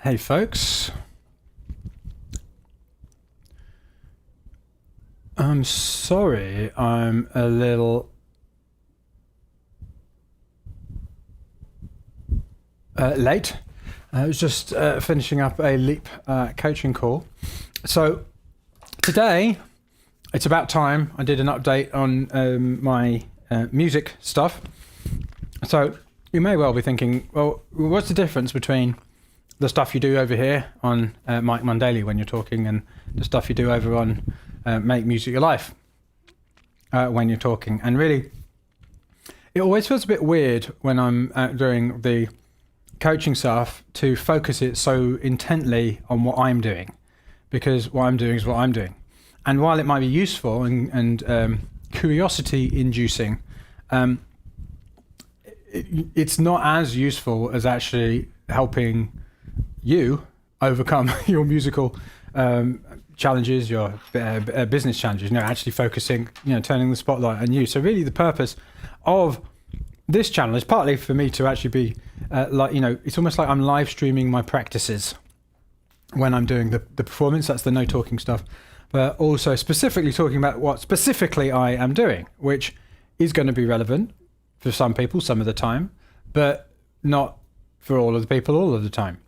Hey folks, I'm sorry I'm a little late. I was just finishing up a Leap coaching call. So today, it's about time I did an update on my music stuff. So you may well be thinking, well, what's the difference between the stuff you do over here on Mike Mondaily when you're talking and the stuff you do over on Make Music Your Life when you're talking? And really, it always feels a bit weird when I'm doing the coaching stuff to focus it so intently on what I'm doing, because what I'm doing is what I'm doing. And while it might be useful and curiosity inducing, it's not as useful as actually helping you overcome your musical challenges, your business challenges, actually focusing, turning the spotlight on you. So really the purpose of this channel is partly for me to actually be it's almost like I'm live streaming my practices when I'm doing the performance. That's the no talking stuff, but also specifically talking about what specifically I am doing, which is going to be relevant for some people some of the time, but not for all of the people all of the time.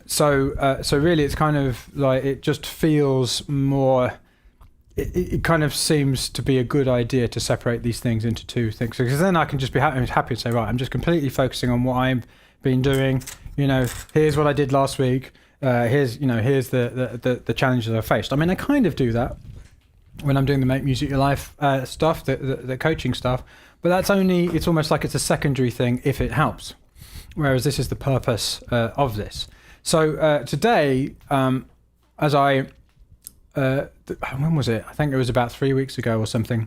So really it's kind of like, it just feels more, it kind of seems to be a good idea to separate these things into two things, because then I can just be happy to say, right, I'm just completely focusing on what I've been doing. Here's what I did last week. Here's the challenges I faced. I mean, I kind of do that when I'm doing the Make Music Your Life stuff, the coaching stuff, but that's only, it's almost like it's a secondary thing if it helps. Whereas this is the purpose of this. So today, as I, when was it? I think it was about 3 weeks ago or something.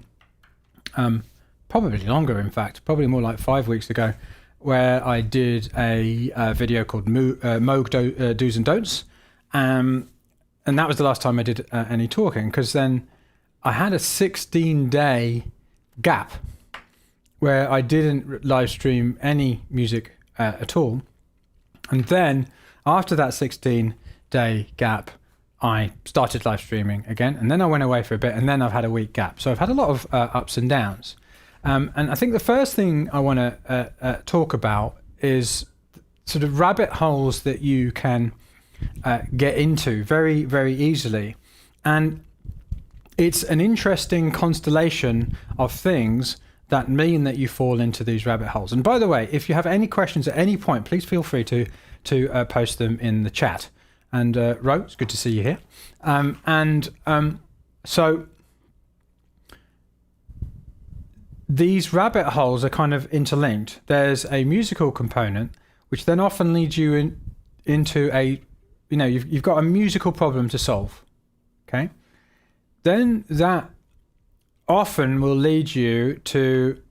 Probably longer, in fact, probably more like 5 weeks ago, where I did a video called Moog Do's and Don'ts. And that was the last time I did any talking, because then I had a 16-day gap where I didn't live stream any music at all. And then after that 16-day gap, I started live streaming again, and then I went away for a bit, and then I've had a week gap. So I've had a lot of ups and downs. And I think the first thing I want to talk about is sort of rabbit holes that you can get into very, very easily. And it's an interesting constellation of things that mean that you fall into these rabbit holes. And by the way, if you have any questions at any point, please feel free to post them in the chat. And Ro, it's good to see you here. So these rabbit holes are kind of interlinked. There's a musical component, which then often leads you into a, you've got a musical problem to solve. Okay, then that often will lead you to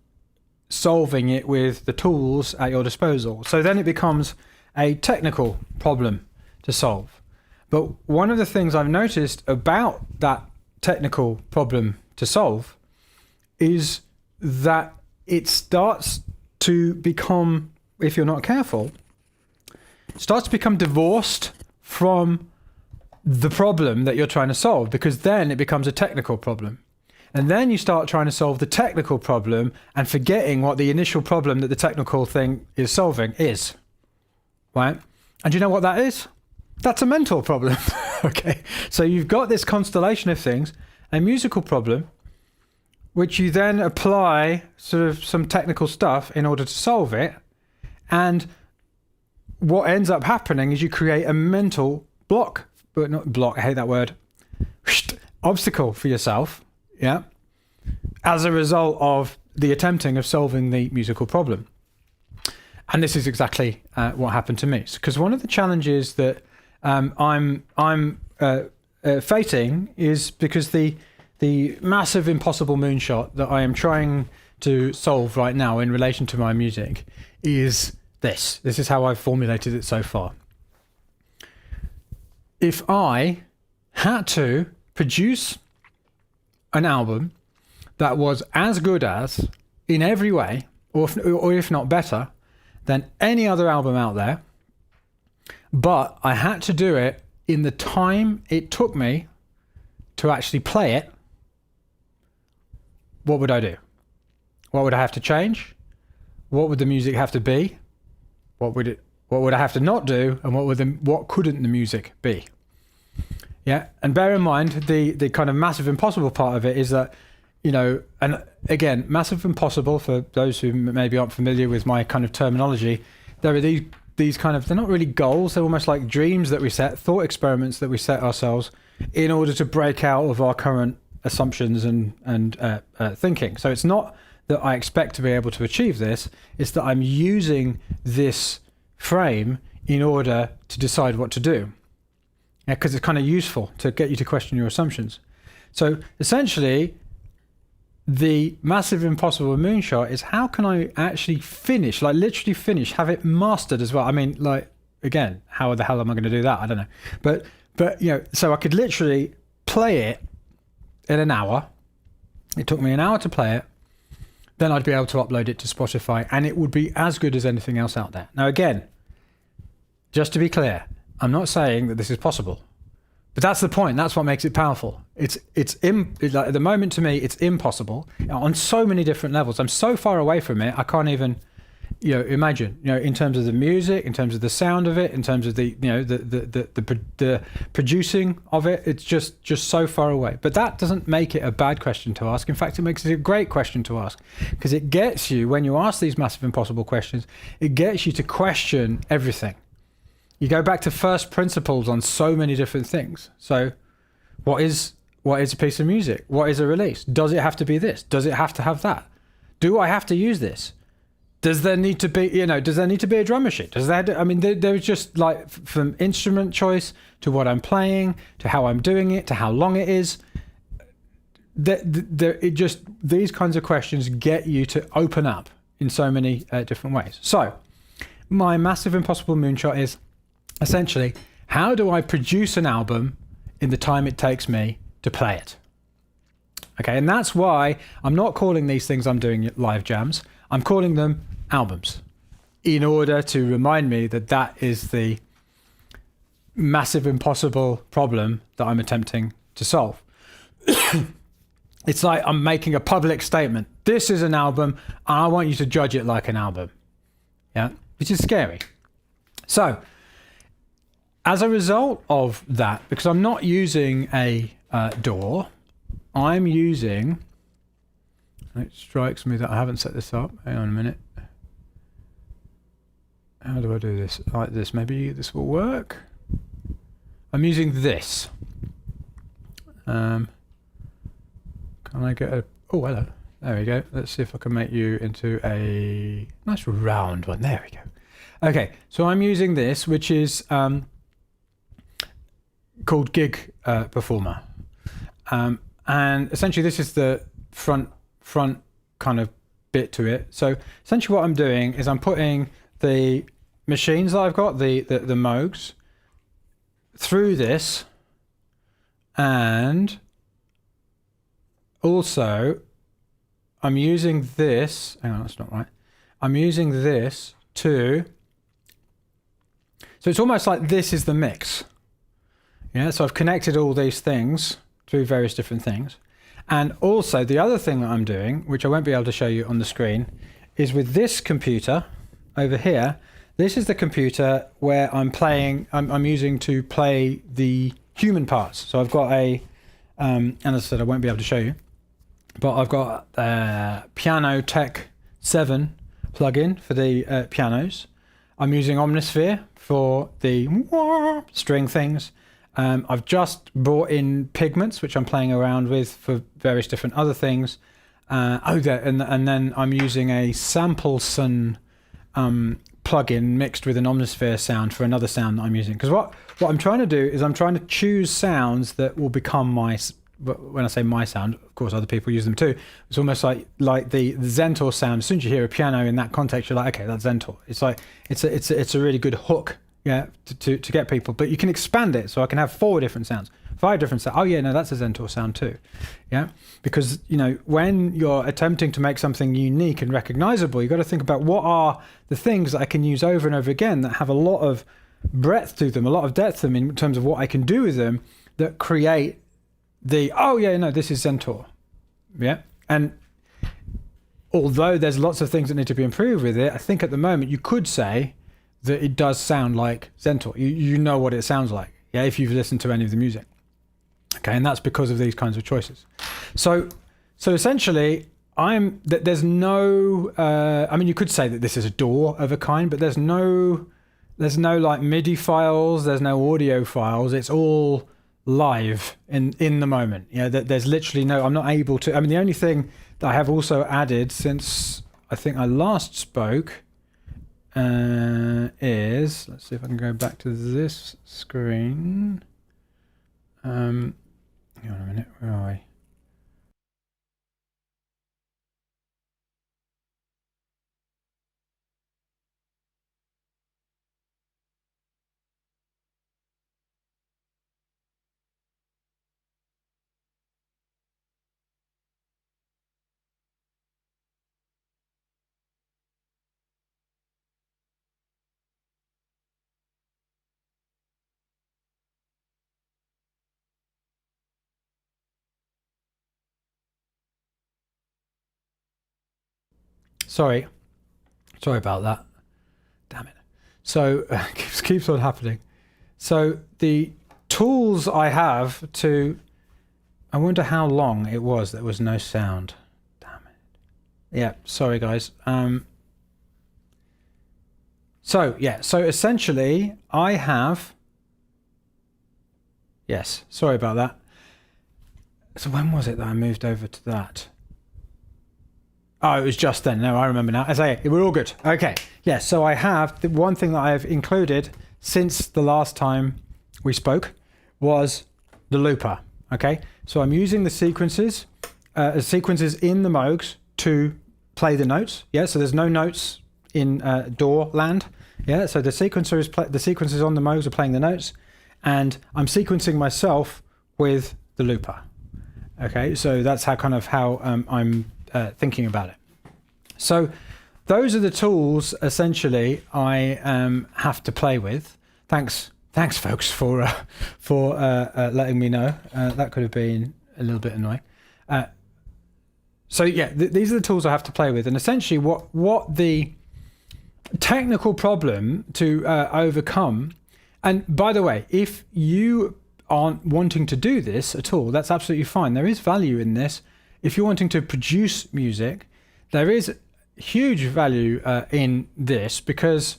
solving it with the tools at your disposal. So then it becomes a technical problem to solve. But one of the things I've noticed about that technical problem to solve is that it starts to become, if you're not careful, starts to become divorced from the problem that you're trying to solve, because then it becomes a technical problem. And then you start trying to solve the technical problem and forgetting what the initial problem that the technical thing is solving is, right? And you know what that is? That's a mental problem, okay? So you've got this constellation of things, a musical problem, which you then apply sort of some technical stuff in order to solve it. And what ends up happening is you create a mental block, but not block, I hate that word, obstacle for yourself. Yeah, as a result of the attempting of solving the musical problem. And this is exactly what happened to me. Because one of the challenges that I'm facing is because the massive impossible moonshot that I am trying to solve right now in relation to my music is this. This is how I've formulated it so far. If I had to produce an album that was as good as, in every way, or if not better, than any other album out there, but I had to do it in the time it took me to actually play it. What would I do? What would I have to change? What would the music have to be? What would I have to not do? And what couldn't the music be? Yeah, and bear in mind the kind of massive impossible part of it is that, and again, massive impossible, for those who maybe aren't familiar with my kind of terminology, there are these kind of, they're not really goals, they're almost like dreams that we set, thought experiments that we set ourselves in order to break out of our current assumptions and thinking. So it's not that I expect to be able to achieve this, it's that I'm using this frame in order to decide what to do. Yeah, because it's kind of useful to get you to question your assumptions. So essentially, the massive impossible moonshot is how can I actually finish, like literally finish, have it mastered as well. I mean, like, again, how the hell am I going to do that? I don't know. But so I could literally play it in an hour. It took me an hour to play it. Then I'd be able to upload it to Spotify and it would be as good as anything else out there. Now, again, just to be clear, I'm not saying that this is possible, but that's the point. That's what makes it powerful. It's like, at the moment, to me, it's impossible on so many different levels. I'm so far away from it. I can't even, imagine, in terms of the music, in terms of the sound of it, in terms of the producing of it. It's just so far away. But that doesn't make it a bad question to ask. In fact, it makes it a great question to ask, because it gets you, when you ask these massive impossible questions, it gets you to question everything. You go back to first principles on so many different things. So what is a piece of music? What is a release? Does it have to be this? Does it have to have that? Do I have to use this? Does there need to be, does there need to be a drum machine? There's just like from instrument choice to what I'm playing, to how I'm doing it, to how long it is. These kinds of questions get you to open up in so many different ways. So my massive impossible moonshot is, essentially, how do I produce an album in the time it takes me to play it? Okay, and that's why I'm not calling these things I'm doing live jams. I'm calling them albums, in order to remind me that that is the massive impossible problem that I'm attempting to solve. It's like I'm making a public statement. This is an album, and I want you to judge it like an album. Yeah, which is scary. So, as a result of that, because I'm not using a DAW, I'm using, it strikes me that I haven't set this up. Hang on a minute. How do I do this? Like this, maybe this will work. I'm using this. Can I get a, oh, hello. There we go. Let's see if I can make you into a nice round one. There we go. Okay, so I'm using this, which is called Gig Performer, and essentially this is the front kind of bit to it. So essentially what I'm doing is I'm putting the machines that I've got, the Moogs, through this, and also I'm using this, hang on, that's not right, I'm using this to, so it's almost like this is the mix. Yeah, so I've connected all these things through various different things. And also the other thing that I'm doing, which I won't be able to show you on the screen, is with this computer over here. This is the computer where I'm using to play the human parts. So I've got a, and as I said, I won't be able to show you, but I've got a Piano Tech 7 plugin for the pianos. I'm using Omnisphere for the string things. I've just brought in pigments, which I'm playing around with for various different other things. And then I'm using a Sampleson plugin mixed with an Omnisphere sound for another sound that I'm using. Because what I'm trying to do is I'm trying to choose sounds that will become my, when I say my sound, of course other people use them too. It's almost like the Zentaur sound. As soon as you hear a piano in that context, you're like, okay, that's Zentaur. It's like it's a really good hook. Yeah, to get people, but you can expand it, so I can have 4 different sounds, 5 different sounds. Oh yeah, no, that's a Zentaur sound too. Yeah, because when you're attempting to make something unique and recognizable, you've got to think about what are the things that I can use over and over again that have a lot of breadth to them, a lot of depth to them in terms of what I can do with them that create the, oh yeah, no, this is Zentaur. Yeah. And although there's lots of things that need to be improved with it, I think at the moment you could say that it does sound like Zentaur. You know what it sounds like, yeah, if you've listened to any of the music. Okay, and that's because of these kinds of choices. So essentially, there's no. I mean, you could say that this is a DAW of a kind, but there's no like MIDI files. There's no audio files. It's all live in the moment. You know, there's literally no. I'm not able to. I mean, the only thing that I have also added since I think I last spoke is, let's see if I can go back to this screen. Hang on a minute, where are we? Sorry about that. Damn it. So keeps on happening. So the tools I have to, I wonder how long it was there was no sound. Damn it. Yeah, sorry guys. So essentially I have, yes, sorry about that. So when was it that I moved over to that? Oh, it was just then. No, I remember now. I say we're all good. Okay. Yes. So I have the one thing that I have included since the last time we spoke was the looper. Okay. So I'm using the sequences in the Moogs to play the notes. Yeah. So there's no notes in DAW land. Yeah. So the sequences on the Moogs are playing the notes, and I'm sequencing myself with the looper. Okay. So that's how I'm thinking about it. So those are the tools essentially I have to play with. Thanks folks for letting me know. That could have been a little bit annoying. So yeah, these are the tools I have to play with, and essentially what the technical problem to overcome. And by the way, if you aren't wanting to do this at all, that's absolutely fine. There is value in this. If you're wanting to produce music, there is huge value in this, because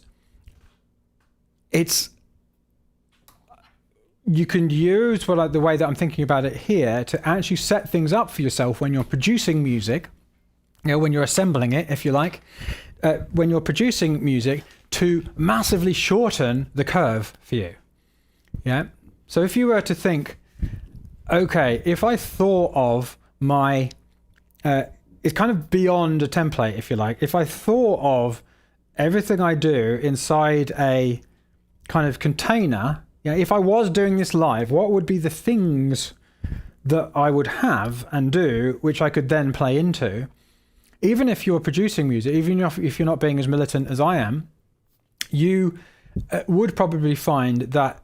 you can use the way that I'm thinking about it here to actually set things up for yourself when you're producing music, you know, when you're assembling it, if you like, when you're producing music, to massively shorten the curve for you. Yeah. So if you were to think, okay, if I thought of my it's kind of beyond a template, if you like. If I thought of everything I do inside a kind of container, yeah, if I was doing this live, what would be the things that I would have and do which I could then play into? Even if you're producing music, even if you're not being as militant as I am, you would probably find that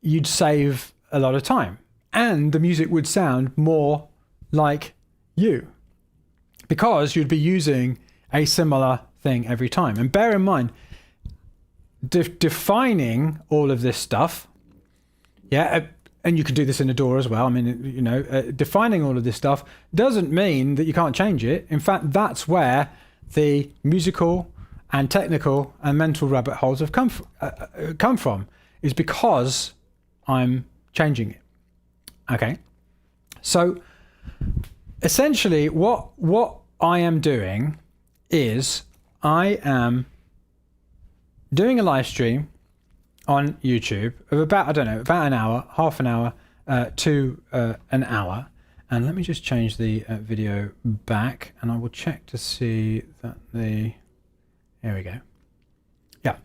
you'd save a lot of time, and the music would sound more like you, because you'd be using a similar thing every time. And bear in mind, defining all of this stuff, yeah, and you can do this in a DAW as well. I mean, you know, defining all of this stuff doesn't mean that you can't change it. In fact, that's where the musical and technical and mental rabbit holes have come from, is because I'm changing it. Okay, so essentially, what I am doing is I am doing a live stream on YouTube of about an hour, half an hour to an hour. And let me just change the video back, and I will check to see that here we go. Yeah,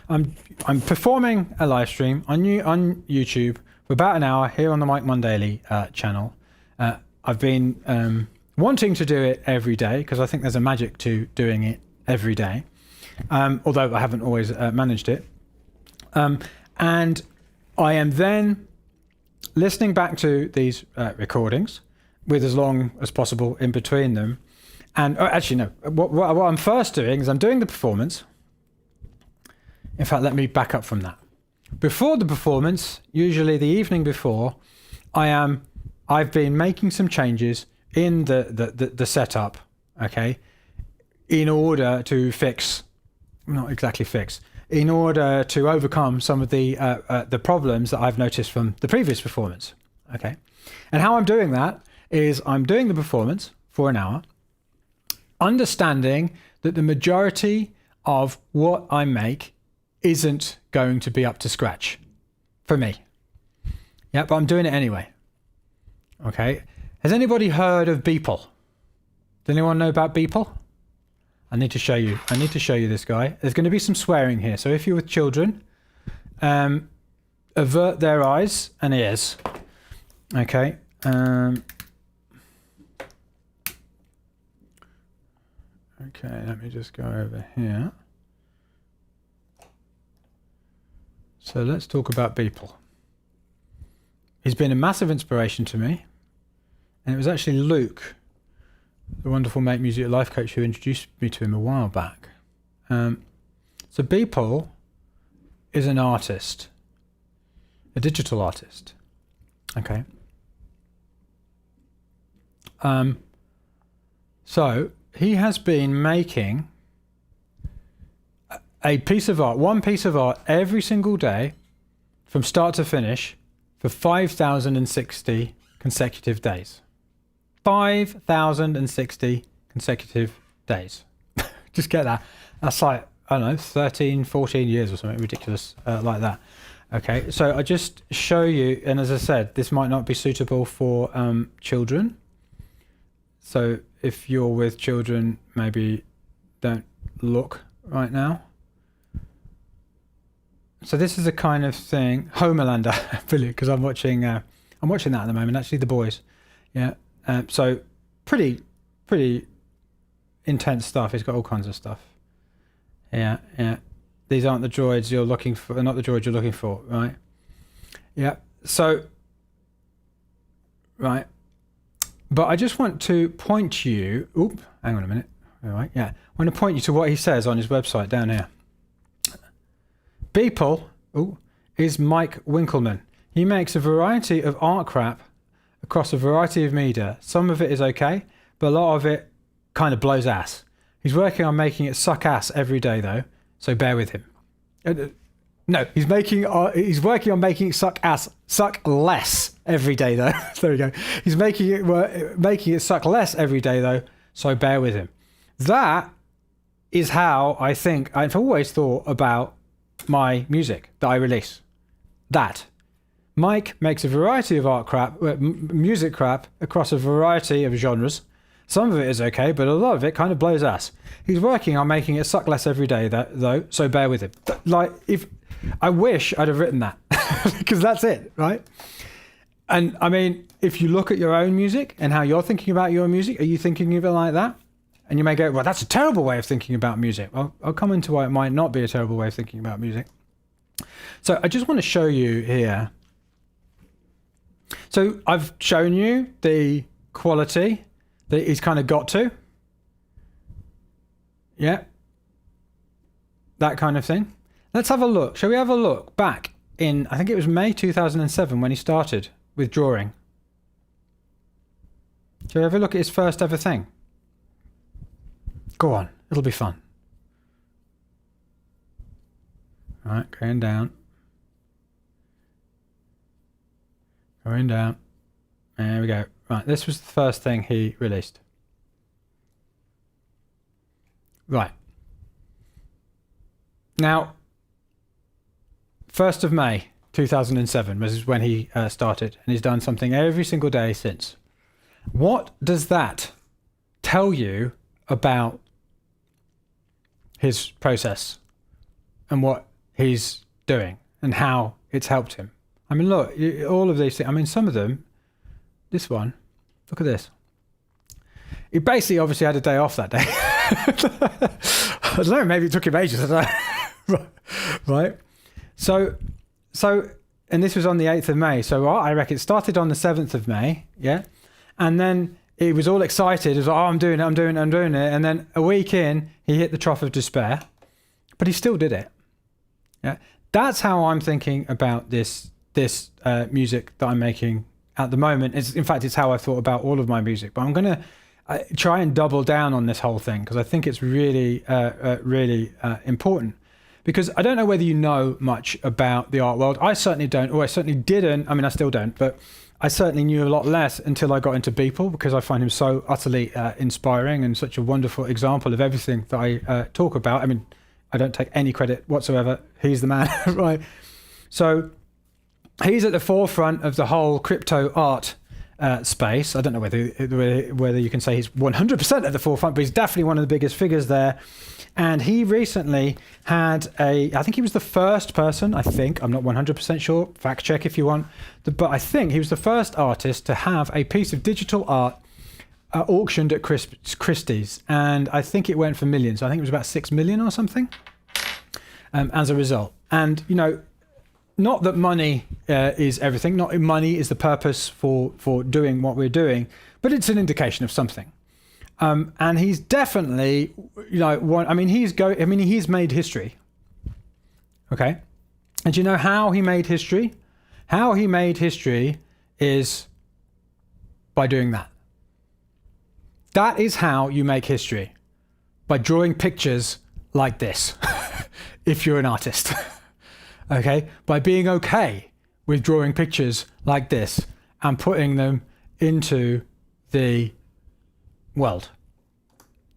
I'm performing a live stream on YouTube for about an hour here on the Mike Mondaily channel. I've been wanting to do it every day, because I think there's a magic to doing it every day, although I haven't always managed it. And I am then listening back to these recordings with as long as possible in between them. And actually, no, what I'm first doing is I'm doing the performance. In fact, let me back up from that. Before the performance, usually the evening before, I've been making some changes in the setup, okay, in order to not exactly fix, in order to overcome some of the problems that I've noticed from the previous performance, okay. And how I'm doing that is I'm doing the performance for an hour, understanding that the majority of what I make isn't going to be up to scratch for me. Yeah, but I'm doing it anyway. Okay. Has anybody heard of Beeple? Does anyone know about Beeple? I need to show you this guy. There's going to be some swearing here. So if you're with children, avert their eyes and ears. Okay. Okay, let me just go over here. So let's talk about Beeple. He's been a massive inspiration to me. And it was actually Luke, the wonderful Make Music life coach, who introduced me to him a while back. So Beeple is an artist, a digital artist. Okay. So he has been making one piece of art every single day from start to finish for 5,060 consecutive days. 5,060 consecutive days. Just get that. That's like, I don't know, 13, 14 years or something ridiculous like that. Okay, so I just show you, and as I said, this might not be suitable for children. So if you're with children, maybe don't look right now. So this is a kind of thing, Homelander, brilliant, because I'm watching that at the moment. Actually, The Boys, yeah. So pretty intense stuff. It's got all kinds of stuff. Yeah. These aren't the droids you're looking for. Not the droids you're looking for, right? Yeah. So, right. But I just want to point you. Oop, hang on a minute. All right. Yeah. I want to point you to what he says on his website down here. Beeple is Mike Winkleman. He makes a variety of art crap across a variety of media. Some of it is okay, but a lot of it kind of blows ass. He's working on making it suck ass every day, though, so bear with him. No, he's working on making it suck less every day, though. There we go. He's making it suck less every day, though, so bear with him. That is how I think I've always thought about my music that I release. That Mike makes a variety of art crap, music crap across a variety of genres. Some of it is okay, but a lot of it kind of blows ass. He's working on making it suck less every day, though, so bear with him. Like, if I wish I'd have written that, because that's it, right? And I mean, if you look at your own music and how you're thinking about your music, are you thinking of it like that? And you may go, well, that's a terrible way of thinking about music. Well, I'll come into why it might not be a terrible way of thinking about music. So I just want to show you here. So I've shown you the quality that he's kind of got to. Yeah. That kind of thing. Let's have a look. Shall we have a look back in, I think it was May 2007 when he started with drawing. Shall we have a look at his first ever thing? Go on, it'll be fun. All right, going down. Going down. There we go. Right, this was the first thing he released. Right. Now, 1st of May 2007 was when he started, and he's done something every single day since. What does that tell you about his process and what he's doing and how it's helped him? I mean, look, all of these things, I mean, some of them, this one, look at this. He basically obviously had a day off that day. I don't know, maybe it took him ages, I don't know. Right? So, and this was on the 8th of May. So I reckon it started on the 7th of May. Yeah. And then he was all excited. He was like, oh, I'm doing it. And then a week in, he hit the trough of despair, but he still did it. Yeah. That's how I'm thinking about this music that I'm making at the moment. In fact, it's how I thought about all of my music, but I'm going to try and double down on this whole thing because I think it's really, really important. Because I don't know whether you know much about the art world. I certainly don't, or I certainly didn't. I mean, I still don't, but I certainly knew a lot less until I got into Beeple because I find him so utterly inspiring and such a wonderful example of everything that I talk about. I mean, I don't take any credit whatsoever. He's the man, right? So he's at the forefront of the whole crypto art space. I don't know whether you can say he's 100% at the forefront, but he's definitely one of the biggest figures there. And he recently had I think he was the first person, I'm not 100% sure, fact check if you want, but I think he was the first artist to have a piece of digital art auctioned at Christie's. And I think it went for millions. I think it was about 6 million or something as a result. And, you know, not that money is everything, not money is the purpose for doing what we're doing, but it's an indication of something. And he's definitely, you know, he's made history. Okay. And do you know how he made history? How he made history is by doing that. That is how you make history. By drawing pictures like this, if you're an artist. Okay. By being okay with drawing pictures like this and putting them into the world.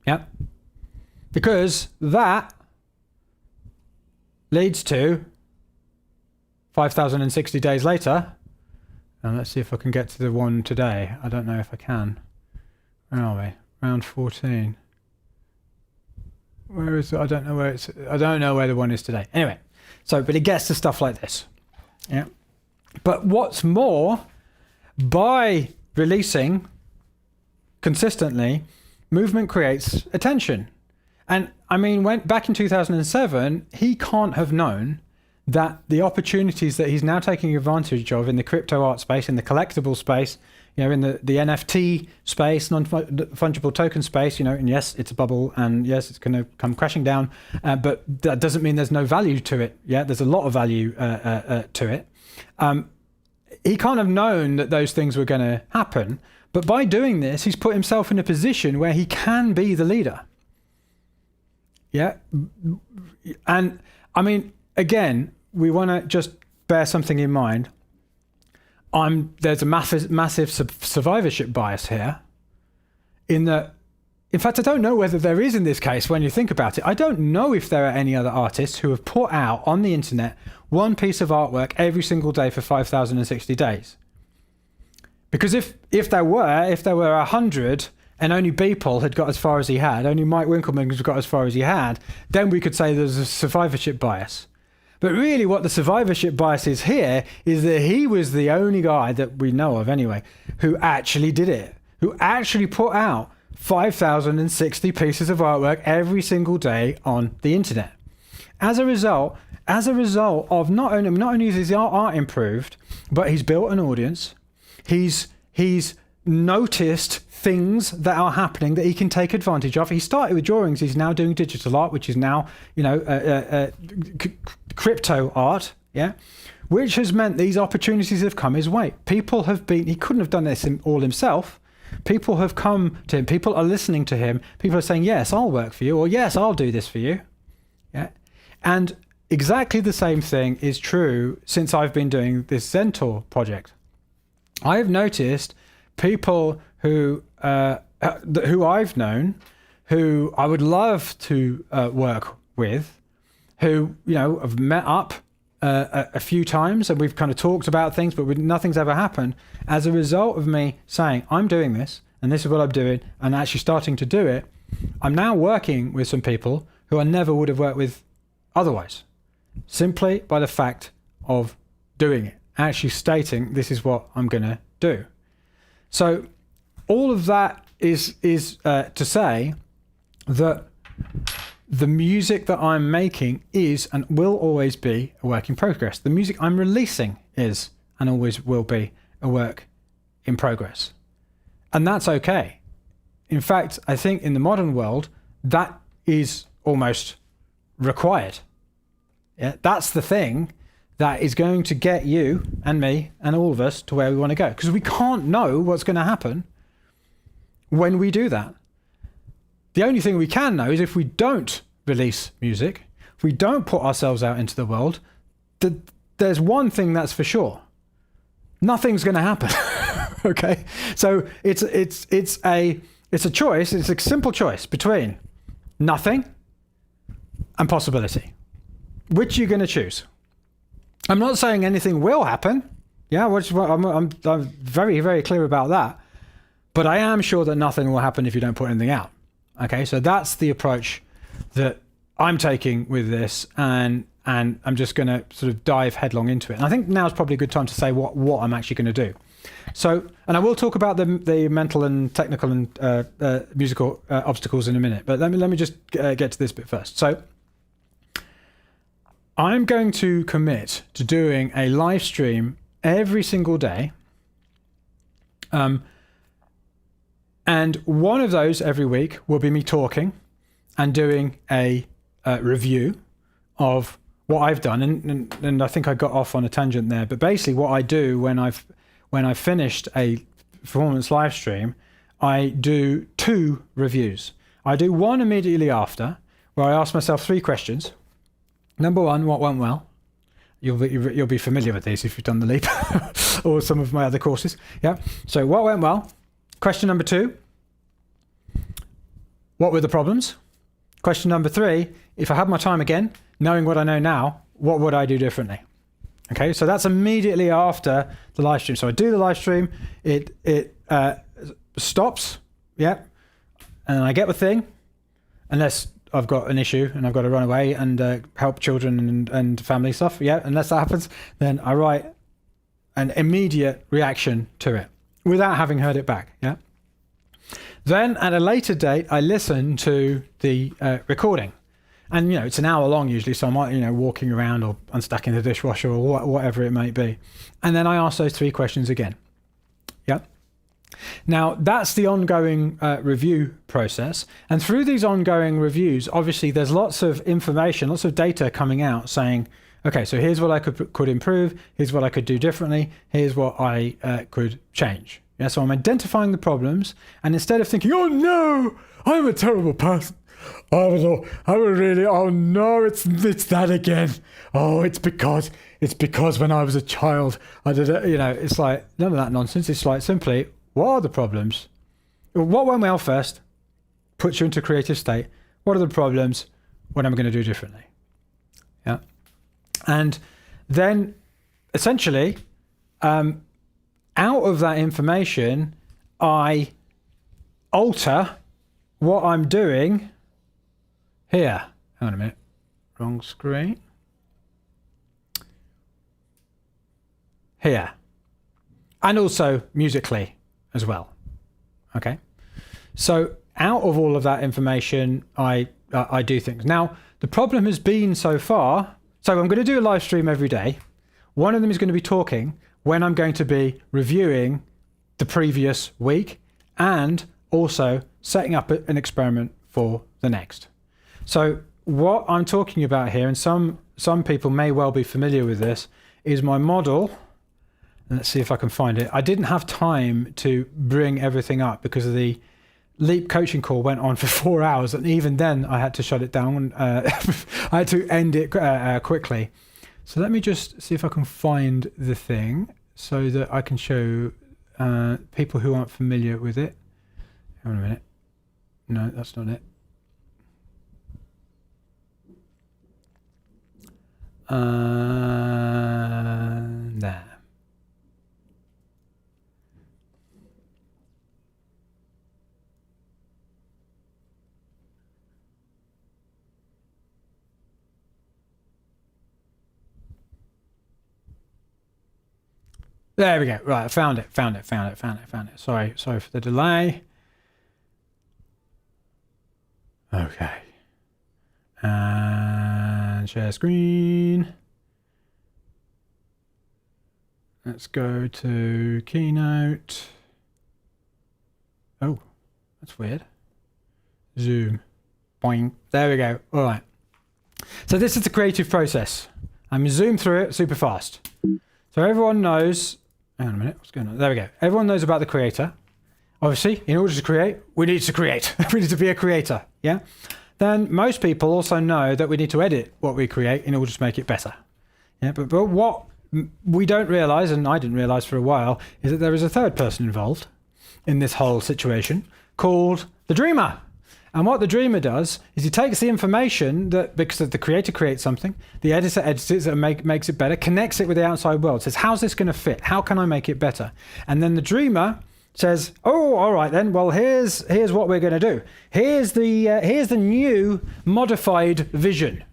Yeah. Because that leads to 5,060 days later. And let's see if I can get to the one today. I don't know if I can. Where are we? Round 14. Where is it? I don't know where the one is today. Anyway, but it gets to stuff like this. Yeah. But what's more, by releasing consistently, movement creates attention. And I mean, back in 2007, he can't have known that the opportunities that he's now taking advantage of in the crypto art space, in the collectible space, you know, in the NFT space, non-fungible token space, you know, and yes, it's a bubble and yes, it's going to come crashing down, but that doesn't mean there's no value to it. Yeah, there's a lot of value to it. He can't have known that those things were going to happen. But by doing this, he's put himself in a position where he can be the leader. Yeah. And I mean, again, we want to just bear something in mind. There's a massive survivorship bias here in that, in fact, I don't know whether there is in this case when you think about it. I don't know if there are any other artists who have put out on the internet one piece of artwork every single day for 5,060 days. Because if there were 100 and only Beeple had got as far as he had, only Mike Winkelmann has got as far as he had, then we could say there's a survivorship bias. But really what the survivorship bias is here is that he was the only guy that we know of anyway, who actually did it, who actually put out 5,060 pieces of artwork every single day on the internet. As a result of not only is his art improved, but he's built an audience. He's noticed things that are happening that he can take advantage of. He started with drawings. He's now doing digital art, which is now, you know, crypto art. Yeah, which has meant these opportunities have come his way. People have been. He couldn't have done this all himself. People have come to him. People are listening to him. People are saying, "Yes, I'll work for you," or "Yes, I'll do this for you." Yeah, and exactly the same thing is true since I've been doing this Zentaur project. I've noticed people who I've known, who I would love to work with, who, you know, have met up a few times and we've kind of talked about things, but nothing's ever happened as a result of me saying, I'm doing this and this is what I'm doing, and actually starting to do it. I'm now working with some people who I never would have worked with otherwise, simply by the fact of doing it, actually stating this is what I'm going to do. So all of that is to say that the music that I'm making is and will always be a work in progress. The music I'm releasing is and always will be a work in progress. And that's okay. In fact, I think in the modern world, that is almost required. Yeah, that's the thing that is going to get you and me and all of us to where we want to go. Because we can't know what's going to happen when we do that. The only thing we can know is if we don't release music, if we don't put ourselves out into the world, there's one thing that's for sure. Nothing's going to happen. Okay? So it's a choice, it's a simple choice between nothing and possibility. Which you're going to choose? I'm not saying anything will happen. Yeah, I'm very, very clear about that. But I am sure that nothing will happen if you don't put anything out. Okay, so that's the approach that I'm taking with this, and I'm just going to sort of dive headlong into it. And I think now is probably a good time to say what I'm actually going to do. So, and I will talk about the mental and technical and musical obstacles in a minute. But let me just get to this bit first. So, I'm going to commit to doing a live stream every single day. And one of those every week will be me talking and doing a review of what I've done. And I think I got off on a tangent there. But basically what I do when I've finished a performance live stream, I do 2 reviews. I do one immediately after, where I ask myself 3 questions. Number 1, what went well? You'll be familiar with these if you've done the leap or some of my other courses. Yeah. So what went well? Question number 2, what were the problems? Question number 3, if I had my time again, knowing what I know now, what would I do differently? Okay, so that's immediately after the live stream. So I do the live stream, it stops, yeah, and I get the thing, unless I've got an issue and I've got to run away and help children and family stuff, yeah, unless that happens, then I write an immediate reaction to it without having heard it back, yeah. Then at a later date, I listen to the recording. And, it's an hour long usually, so I might, walking around or unstacking the dishwasher or whatever it may be. And then I ask those 3 questions again. Yeah. Now, that's the ongoing review process. And through these ongoing reviews, obviously, there's lots of information, lots of data coming out saying, okay, so here's what I could improve. Here's what I could do differently. Here's what I could change. Yeah, so I'm identifying the problems. And instead of thinking, oh, no, I'm a terrible person. Oh no, it's that again. Oh, it's because when I was a child, I did it, it's like none of that nonsense. It's like simply, what are the problems? What went well first? Puts you into a creative state. What are the problems? What am I going to do differently? Yeah. And then essentially, out of that information, I alter what I'm doing here. Hang on a minute. Wrong screen. Here. And also musically as well. Okay. So out of all of that information, I do things. Now, the problem has been so far, so I'm going to do a live stream every day. One of them is going to be talking when I'm going to be reviewing the previous week and also setting up an experiment for the next. So what I'm talking about here, and some people may well be familiar with this, is my model. Let's see if I can find it. I didn't have time to bring everything up because of the Leap coaching call went on for 4 hours, and even then I had to shut it down. I had to end it quickly. So let me just see if I can find the thing so that I can show people who aren't familiar with it. Hang on a minute. No, that's not it. There. There we go. Right, I found it. Sorry for the delay. Okay. And share screen. Let's go to Keynote. Oh, that's weird. Zoom. Boing. There we go. All right. So this is the creative process. I'm going to zoom through it super fast. So everyone knows... Hang on a minute. What's going on? There we go. Everyone knows about the creator. Obviously, in order to create, we need to create. We need to be a creator. Yeah? Then most people also know that we need to edit what we create in order to make it better. Yeah, but what we don't realize, and I didn't realize for a while, is that there is a third person involved in this whole situation called the dreamer. And what the dreamer does is he takes the information that, because the creator creates something, the editor edits it and makes it better, connects it with the outside world, says, how's this going to fit? How can I make it better? And then the dreamer says, oh, all right then, well, here's what we're going to do. Here's the new modified vision.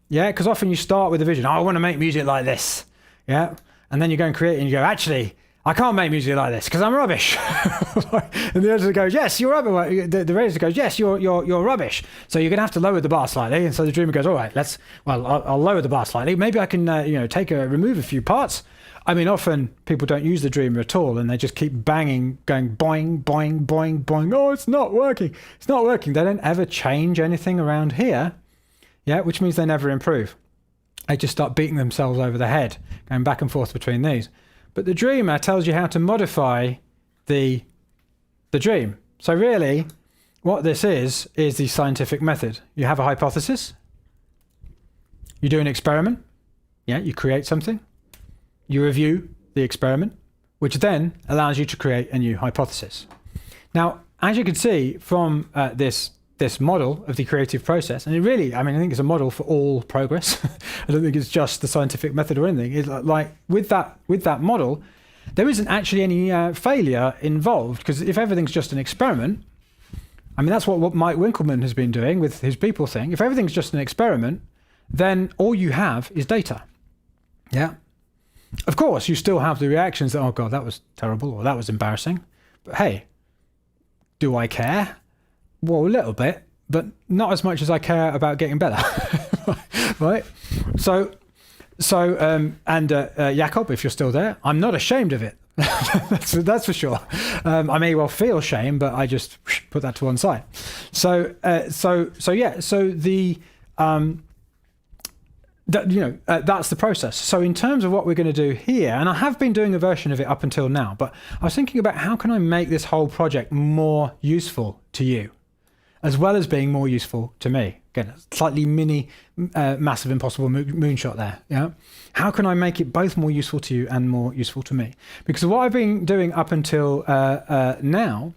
Yeah, because often you start with a vision. Oh, I want to make music like this. Yeah, and then you go and create it and you go, actually, I can't make music like this because I'm rubbish. And the editor goes, yes, you're rubbish. The editor goes, yes, you're rubbish. So you're going to have to lower the bar slightly. And so the dreamer goes, all right, I'll lower the bar slightly. Maybe I can, remove a few parts. I mean, often people don't use the dreamer at all and they just keep banging, going boing, boing, boing, boing. Oh, it's not working. It's not working. They don't ever change anything around here. Yeah, which means they never improve. They just start beating themselves over the head, going back and forth between these. But the dreamer tells you how to modify the dream. So really, what this is the scientific method. You have a hypothesis. You do an experiment. Yeah, you create something. You review the experiment, which then allows you to create a new hypothesis. Now, as you can see from this model of the creative process, and it really, I think it's a model for all progress. I don't think it's just the scientific method or anything. It's like with that model, there isn't actually any failure involved, because if everything's just an experiment, that's what Mike Winkelmann has been doing with his Beeple thing. If everything's just an experiment, then all you have is data. Yeah. Of course, you still have the reactions that, oh God, that was terrible, or that was embarrassing. But hey, do I care? Well, a little bit, but not as much as I care about getting better. Right? So, Jakob, if you're still there, I'm not ashamed of it. that's for sure. I may well feel shame, but I just put that to one side. So that's the process. So in terms of what we're going to do here, and I have been doing a version of it up until now, but I was thinking about how can I make this whole project more useful to you, as well as being more useful to me. Again, slightly mini, massive, impossible moonshot there. Yeah, how can I make it both more useful to you and more useful to me? Because what I've been doing up until now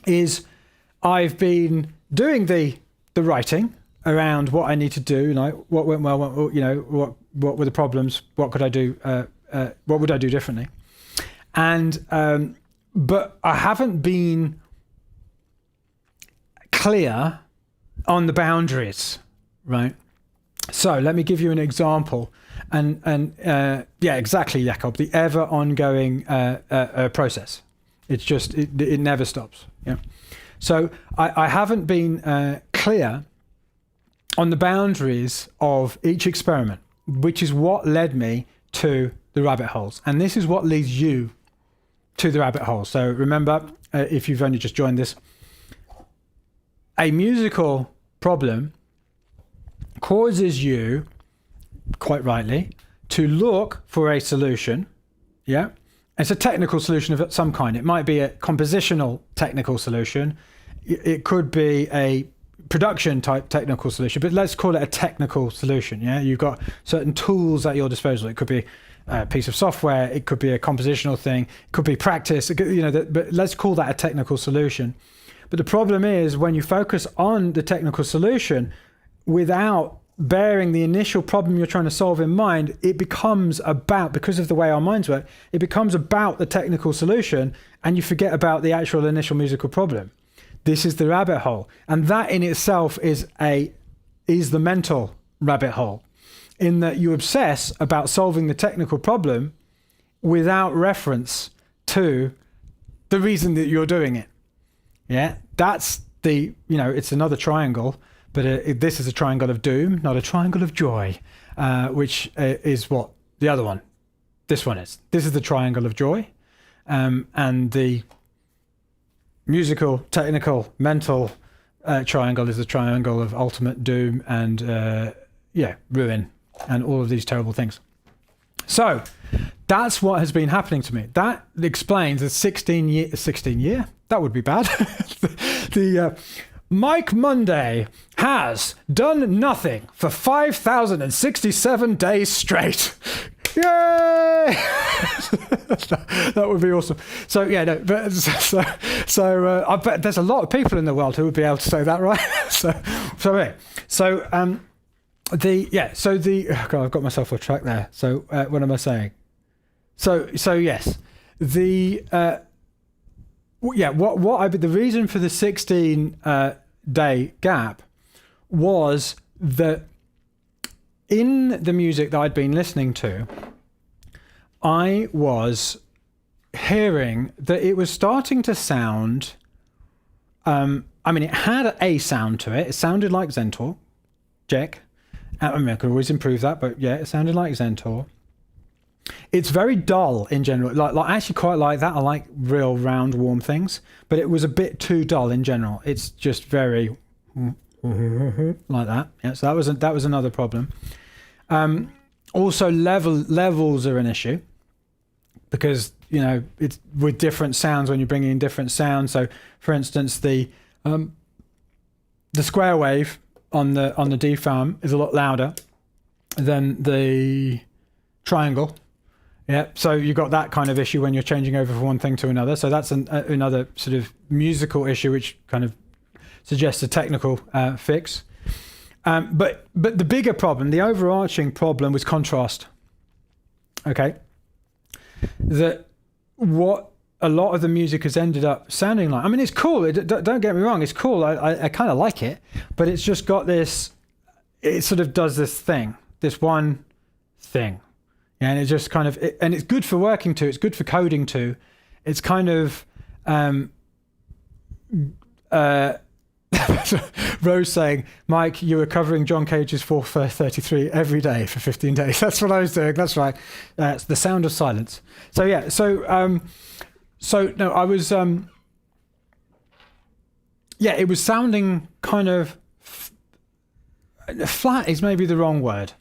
is I've been doing the writing around what I need to do, like what went well, what were the problems, what could I do, what would I do differently, and but I haven't been clear on the boundaries, right? So let me give you an example, and yeah, exactly, Jakob, the ever ongoing process. It's just it never stops. Yeah. So I haven't been clear on the boundaries of each experiment, which is what led me to the rabbit holes. And this is what leads you to the rabbit hole. So remember, if you've only just joined this, a musical problem causes you, quite rightly, to look for a solution. Yeah. It's a technical solution of some kind. It might be a compositional technical solution. It could be a production type technical solution, but let's call it a technical solution. Yeah, you've got certain tools at your disposal. It could be a piece of software, it could be a compositional thing, it could be practice, but let's call that a technical solution. But the problem is when you focus on the technical solution without bearing the initial problem you're trying to solve in mind, it becomes about, because of the way our minds work, it becomes about the technical solution and you forget about the actual initial musical problem. This is the rabbit hole, and that in itself is the mental rabbit hole, in that you obsess about solving the technical problem without reference to the reason that you're doing it. Yeah, that's it's another triangle, but this is a triangle of doom, not a triangle of joy, which is what the other one, this one is. This is the triangle of joy, and the musical, technical, mental triangle is the triangle of ultimate doom and ruin and all of these terrible things. So that's what has been happening to me. That explains the 16 year. That would be bad. the Mike Monday has done nothing for 5,067 days straight. Yay! That would be awesome. So yeah, no, but I bet there's a lot of people in the world who would be able to say that, right? God, I've got myself off track there. So what am I saying? So yes, the the reason for the 16 day gap was that in the music that I'd been listening to, I was hearing that it was starting to sound, it had a sound to it. It sounded like Zentaur, Jack. I could always improve that, but yeah, it sounded like Zentaur. It's very dull in general. Like I actually quite like that. I like real round, warm things, but it was a bit too dull in general. It's just very like that. Yeah, so that was another problem. Also, levels are an issue because it's with different sounds when you're bringing in different sounds. So, for instance, the square wave on the D farm is a lot louder than the triangle. Yeah, so you've got that kind of issue when you're changing over from one thing to another. So that's another sort of musical issue, which kind of suggests a technical fix. But the bigger problem, the overarching problem, was contrast. Okay, that what a lot of the music has ended up sounding like. I mean, it's cool. Don't get me wrong, it's cool. I kind of like it, but it's just got this. It sort of does this thing, this one thing. Yeah, and it just kind of, and it's good for working to, it's good for coding to. It's kind of, Rose saying, Mike, you were covering John Cage's 433 every day for 15 days. That's what I was doing. That's right. It's the sound of silence. So yeah, no, I was, it was sounding kind of flat is maybe the wrong word,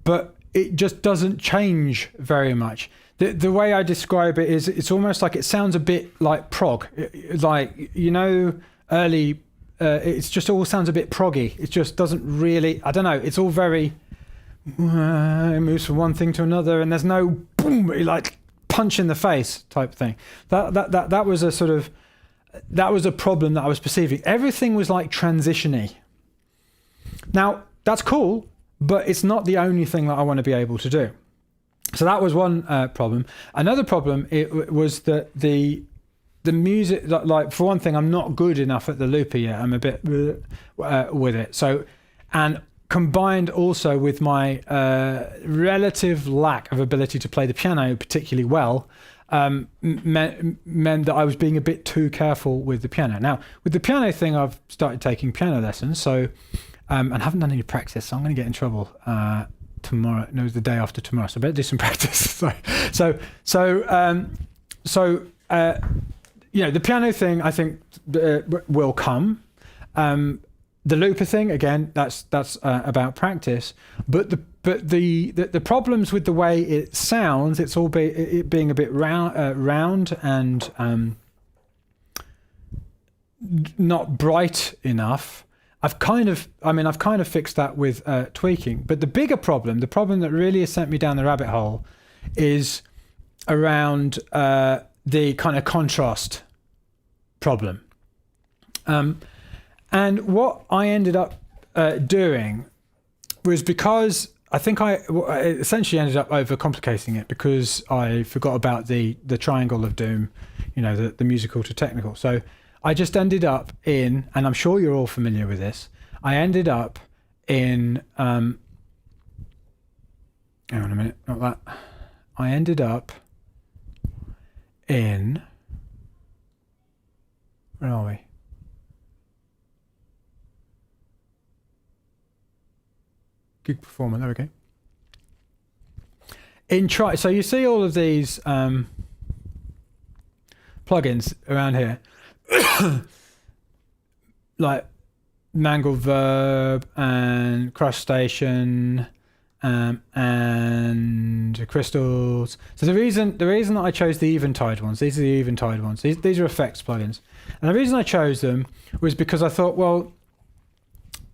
but it just doesn't change very much. The way I describe it is it's almost like it sounds a bit like prog, like, early, it's just all sounds a bit proggy. It just doesn't really, I don't know, it's all very, it moves from one thing to another and there's no boom, like punch in the face type thing. That was a sort of, that was a problem that I was perceiving. Everything was like transition-y. Now, that's cool, but it's not the only thing that I want to be able to do. So that was one problem. Another problem was that the music, like for one thing, I'm not good enough at the looper yet. I'm a bit with it. So, and combined also with my relative lack of ability to play the piano particularly well, meant that I was being a bit too careful with the piano. Now, with the piano thing, I've started taking piano lessons. So. And haven't done any practice, so I'm going to get in trouble tomorrow. No, the day after tomorrow. So I better do some practice. The piano thing I think will come. The looper thing again, that's about practice. But the problems with the way it sounds, it's all it being a bit round and not bright enough. I've kind of fixed that with tweaking. But the bigger problem, the problem that really has sent me down the rabbit hole, is around the kind of contrast problem. And what I ended up doing was, because I think I essentially ended up overcomplicating it because I forgot about the triangle of doom, the musical to technical. So I just ended up in, and I'm sure you're all familiar with this, I ended up in, hang on a minute, not that. I ended up in, where are we? Gig Performer. There we go. So you see all of these plugins around here, like Mangled Verb and Crush Station and Crystals. So the reason that I chose the Eventide ones, these are the Eventide ones. These are effects plugins, and the reason I chose them was because I thought, well,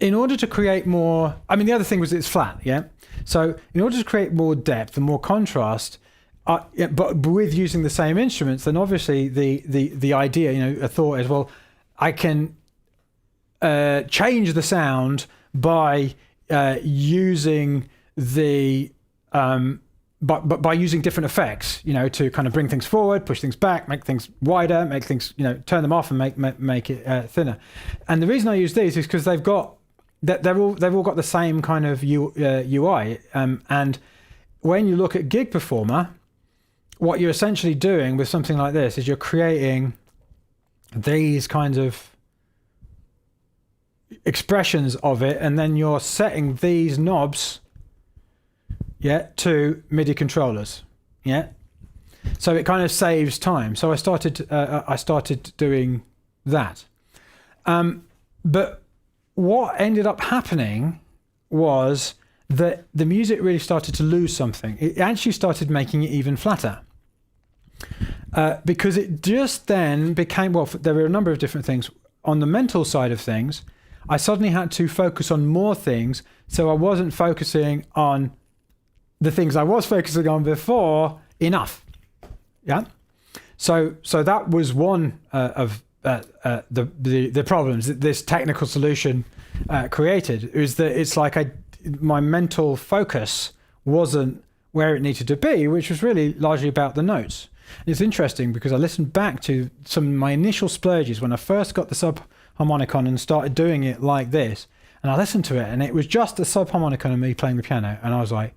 in order to create more, I mean, the other thing was it's flat, yeah. So in order to create more depth and more contrast, but with using the same instruments, then obviously the idea, a thought is, well, I can change the sound by using the by using different effects, to kind of bring things forward, push things back, make things wider, make things, turn them off and make it thinner. And the reason I use these is because they've all got the same kind of UI. And when you look at Gig Performer, what you're essentially doing with something like this is you're creating these kinds of expressions of it, and then you're setting these knobs, to MIDI controllers, So it kind of saves time. So I started doing that. But what ended up happening was that the music really started to lose something. It actually started making it even flatter. Because it just then became, well, there were a number of different things. On the mental side of things, I suddenly had to focus on more things, so I wasn't focusing on the things I was focusing on before enough. Yeah. So that was one of the problems that this technical solution created, is that it's like my mental focus wasn't where it needed to be, which was really largely about the notes. And it's interesting because I listened back to some of my initial splurges when I first got the subharmonicon and started doing it like this, and I listened to it, and it was just the subharmonicon and me playing the piano, and I was like,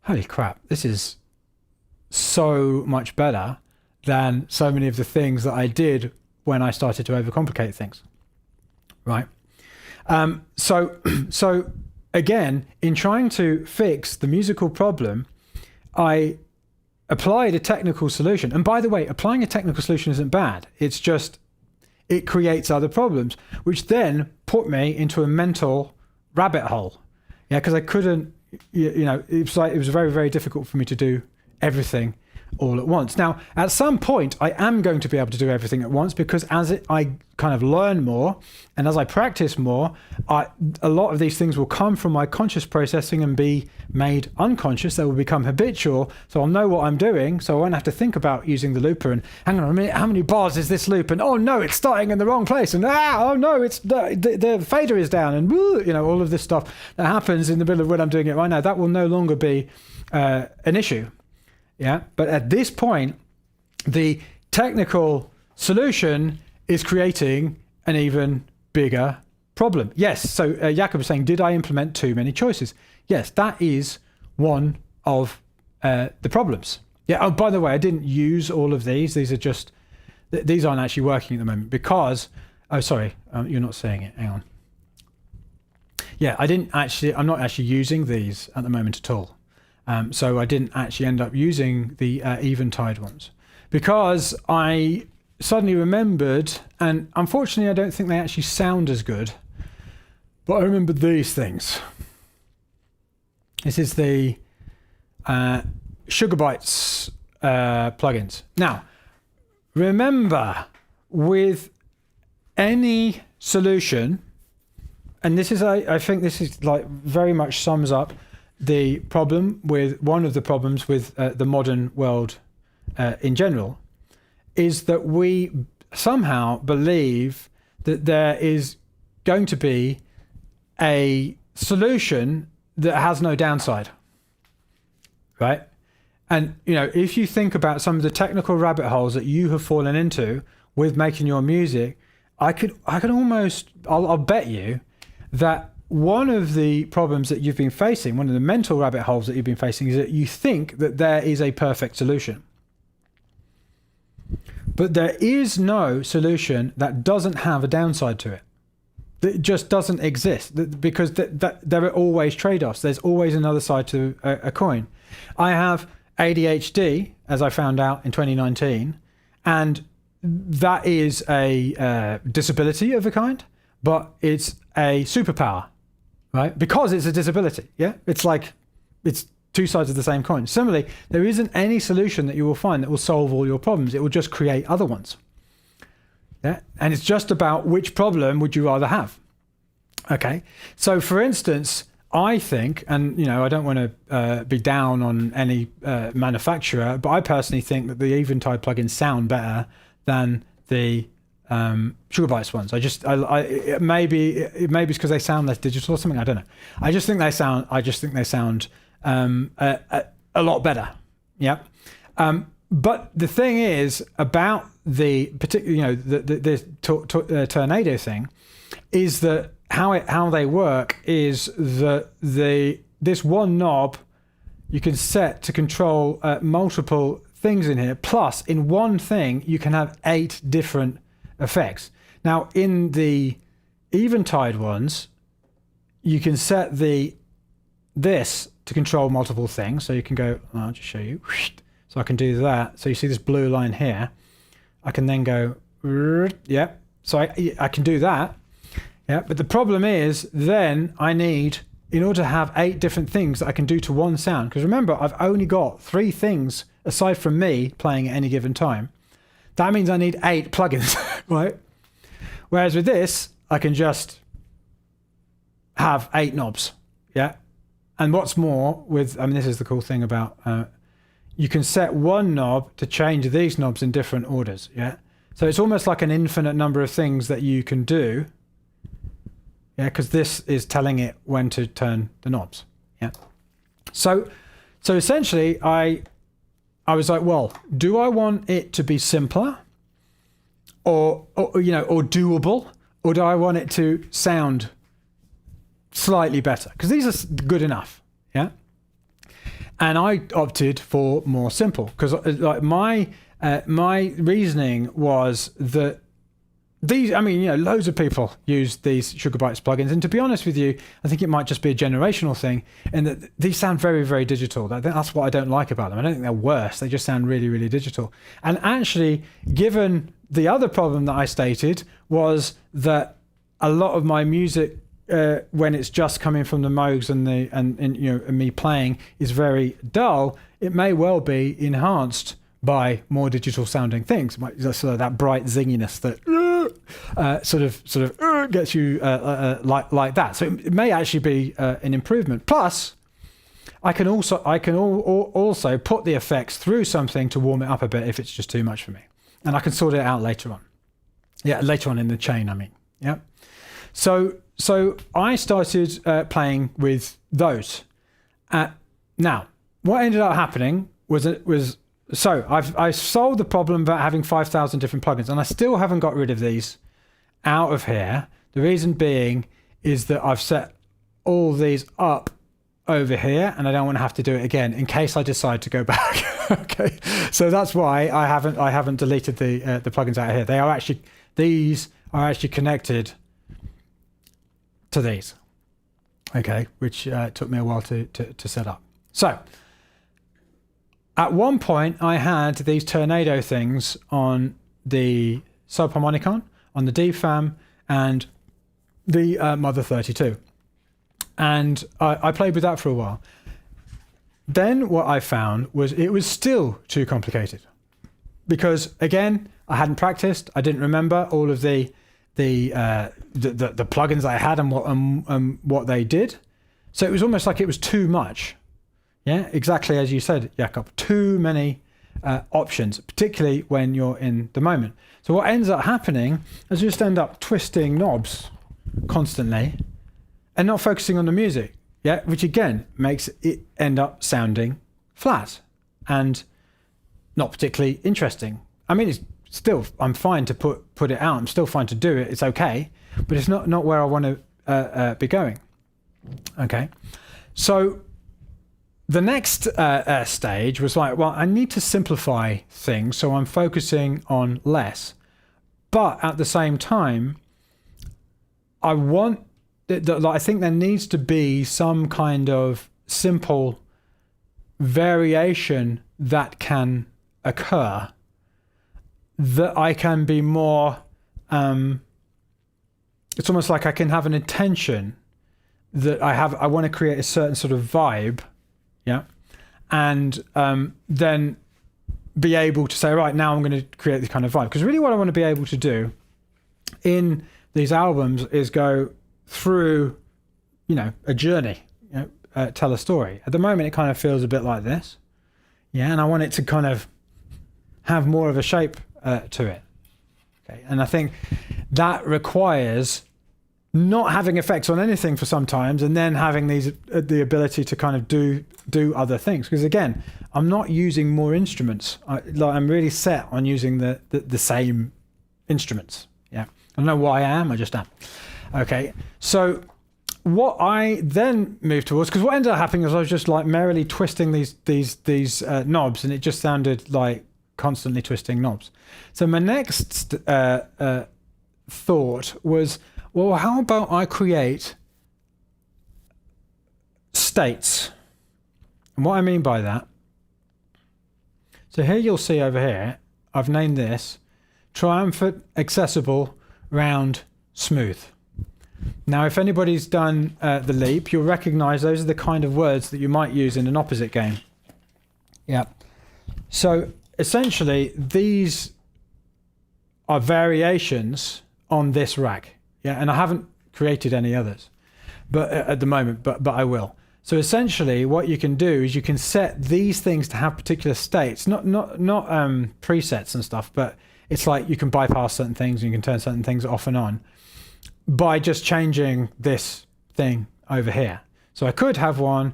holy crap, this is so much better than so many of the things that I did when I started to overcomplicate things, right? So again, in trying to fix the musical problem, I applied a technical solution. And by the way, applying a technical solution isn't bad. It's just, it creates other problems, which then put me into a mental rabbit hole. Yeah, because I couldn't, it was very, very difficult for me to do everything all at once. Now, at some point, I am going to be able to do everything at once, because I kind of learn more, and as I practice more, a lot of these things will come from my conscious processing and be made unconscious. They will become habitual, so I'll know what I'm doing, so I won't have to think about using the looper and, hang on a minute, how many bars is this loop? And oh no, it's starting in the wrong place, and oh no, it's the fader is down, and all of this stuff that happens in the middle of when I'm doing it right now, that will no longer be an issue. Yeah, but at this point, the technical solution is creating an even bigger problem. Yes, so Jakob was saying, did I implement too many choices? Yes, that is one of the problems. Yeah, oh, by the way, I didn't use all of these. These are just, these aren't actually working at the moment because, oh, sorry, you're not saying it, hang on. Yeah, I'm not actually using these at the moment at all. So I didn't actually end up using the Eventide ones because I suddenly remembered, and unfortunately I don't think they actually sound as good, but I remembered these things. This is the Sugar Bytes plugins. Now, remember, with any solution, and this is, I think this is like very much sums up the problem with one of the problems with the modern world in general, is that we somehow believe that there is going to be a solution that has no downside, right? And if you think about some of the technical rabbit holes that you have fallen into with making your music, I could almost, I'll bet you that one of the problems that you've been facing, one of the mental rabbit holes that you've been facing, is that you think that there is a perfect solution. But there is no solution that doesn't have a downside to it. It just doesn't exist because there are always trade-offs. There's always another side to a coin. I have ADHD, as I found out in 2019, and that is a disability of a kind, but it's a superpower, right? Because it's a disability, yeah? It's two sides of the same coin. Similarly, there isn't any solution that you will find that will solve all your problems. It will just create other ones. Yeah? And it's just about which problem would you rather have. Okay. So for instance, I think, and I don't want to be down on any manufacturer, but I personally think that the Eventide plugins sound better than the Sugarbytes ones. It maybe it's because they sound less digital or something. I don't know. I just think they sound a lot better. Yeah. But the thing is about the particular, the Tornado thing, is that how they work is that this one knob you can set to control multiple things in here. Plus, in one thing, you can have 8 different effects. Now, in the Eventide ones, you can set this to control multiple things. So you can go, I'll just show you. So I can do that. So you see this blue line here. I can then go, yeah. So I can do that. Yeah. But the problem is then I need, in order to have 8 different things that I can do to one sound, because remember, I've only got 3 things aside from me playing at any given time. That means I need 8 plugins, right? Whereas with this, I can just have 8 knobs. Yeah. And what's more this is the cool thing about, you can set one knob to change these knobs in different orders. Yeah. So it's almost like an infinite number of things that you can do. Yeah. Because this is telling it when to turn the knobs. Yeah. So essentially I was like, well, do I want it to be simpler or doable, or do I want it to sound slightly better? Because these are good enough. Yeah. And I opted for more simple because my reasoning was that loads of people use these Sugarbytes plugins, and to be honest with you, I think it might just be a generational thing, and that these sound very, very digital. That's what I don't like about them. I don't think they're worse. They just sound really, really digital. And actually, given the other problem that I stated was that a lot of my music, when it's just coming from the Moogs and me playing, is very dull, it may well be enhanced by more digital sounding things, sort of that bright zinginess that sort of gets you like that. So it may actually be an improvement. Plus, I can also put the effects through something to warm it up a bit if it's just too much for me, and I can sort it out later on. Yeah, later on in the chain, I mean. Yeah. So I started playing with those. Now, what ended up happening was I've solved the problem about having 5,000 different plugins, and I still haven't got rid of these out of here. The reason being is that I've set all these up over here, and I don't want to have to do it again in case I decide to go back. Okay, so that's why I haven't deleted the plugins out of here. These are actually connected to these. Okay, which took me a while to set up. So at one point, I had these tornado things on the subharmonicon, on the DFAM, and the Mother 32. And I played with that for a while. Then what I found was it was still too complicated. Because, again, I hadn't practiced. I didn't remember all of the plugins I had and what they did. So it was almost like it was too much. Yeah, exactly as you said, Jakob. Too many options, particularly when you're in the moment. So what ends up happening is you just end up twisting knobs constantly and not focusing on the music. Yeah, which again makes it end up sounding flat and not particularly interesting. I mean, it's still, I'm fine to put it out. I'm still fine to do it. It's okay, but it's not where I want to be going. Okay, so the next stage was like, well, I need to simplify things, so I'm focusing on less. But at the same time, I think there needs to be some kind of simple variation that can occur that I can be more, it's almost like I can have an intention that I want to create a certain sort of vibe, yeah, and then be able to say, right, now I'm going to create this kind of vibe. Because really what I want to be able to do in these albums is go through, a journey, tell a story. At the moment, it kind of feels a bit like this, yeah, and I want it to kind of have more of a shape to it. Okay, and I think that requires not having effects on anything for some times, and then having the ability to kind of do other things. Because again, I'm not using more instruments. I'm really set on using the same instruments. Yeah, I don't know why I am. I just am. Okay, so what I then moved towards, because what ended up happening is I was just like merrily twisting these knobs, and it just sounded like constantly twisting knobs. So my next thought was, well, how about I create states? And what I mean by that, so here you'll see over here, I've named this Triumphant, Accessible, Round, Smooth. Now, if anybody's done the leap, you'll recognize those are the kind of words that you might use in an opposite game. Yeah. So essentially, these are variations on this rack. Yeah, and I haven't created any others, but at the moment, but I will. So essentially, what you can do is you can set these things to have particular states, not presets and stuff, but it's like you can bypass certain things and you can turn certain things off and on by just changing this thing over here. So I could have one.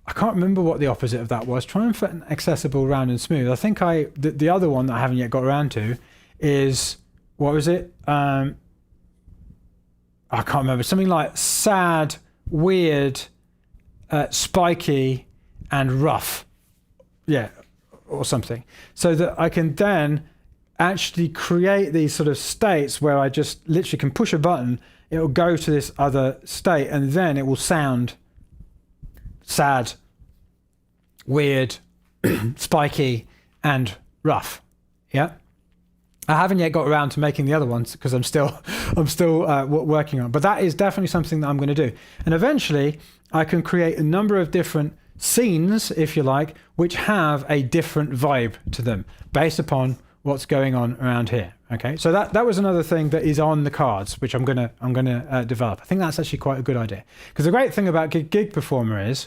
I can't remember what the opposite of that was. Triumphant, accessible, round, and smooth. I think the other one that I haven't yet got around to is, what was it? I can't remember. Something like sad, weird, spiky, and rough. Yeah, or something. So that I can then actually create these sort of states where I just literally can push a button, it will go to this other state, and then it will sound sad, weird, spiky, and rough. Yeah. I haven't yet got around to making the other ones because I'm still working on it. But that is definitely something that I'm going to do. And eventually, I can create a number of different scenes, if you like, which have a different vibe to them based upon what's going on around here. Okay, so that was another thing that is on the cards, which I'm gonna develop. I think that's actually quite a good idea, because the great thing about Gig Performer is,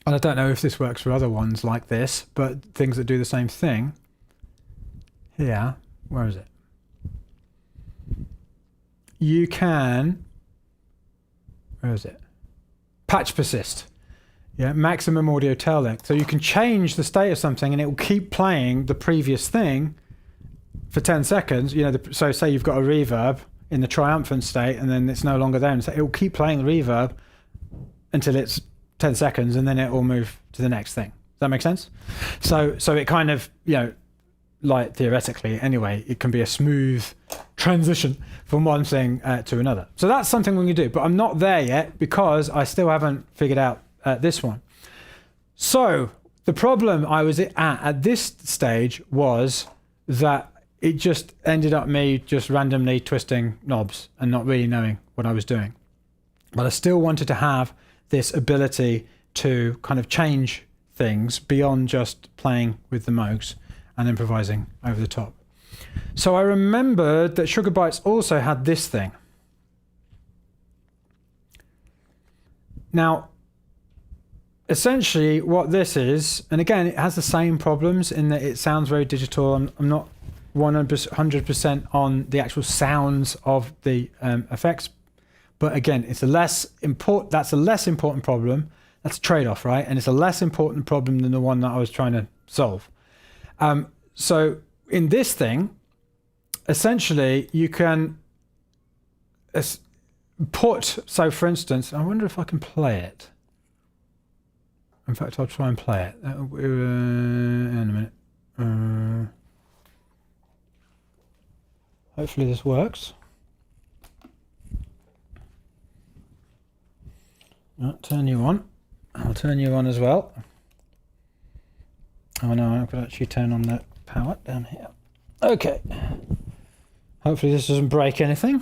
and I don't know if this works for other ones like this, but things that do the same thing. Here, where is it? You can, where is it? Patch persist. Yeah, maximum audio tail length. So you can change the state of something and it will keep playing the previous thing for 10 seconds. So say you've got a reverb in the triumphant state and then it's no longer there. And so it will keep playing the reverb until it's 10 seconds and then it will move to the next thing. Does that make sense? So it kind of, like theoretically anyway, it can be a smooth transition from one thing to another. So that's something we can do, but I'm not there yet because I still haven't figured out this one. So the problem I was at this stage was that it just ended up me just randomly twisting knobs and not really knowing what I was doing. But I still wanted to have this ability to kind of change things beyond just playing with the Moogs and improvising over the top. So I remembered that Sugar Bites also had this thing. Now, essentially what this is, and again, it has the same problems in that it sounds very digital. I'm not 100% on the actual sounds of the effects, but again, it's that's a less important problem. That's a trade-off, right? And it's a less important problem than the one that I was trying to solve. So in this thing, essentially you can so for instance, I wonder if I can play it. In fact, I'll try and play it. In a minute. Hopefully this works. I'll turn you on. I'll turn you on as well. Oh no, I could actually turn on that power down here. Okay. Hopefully this doesn't break anything.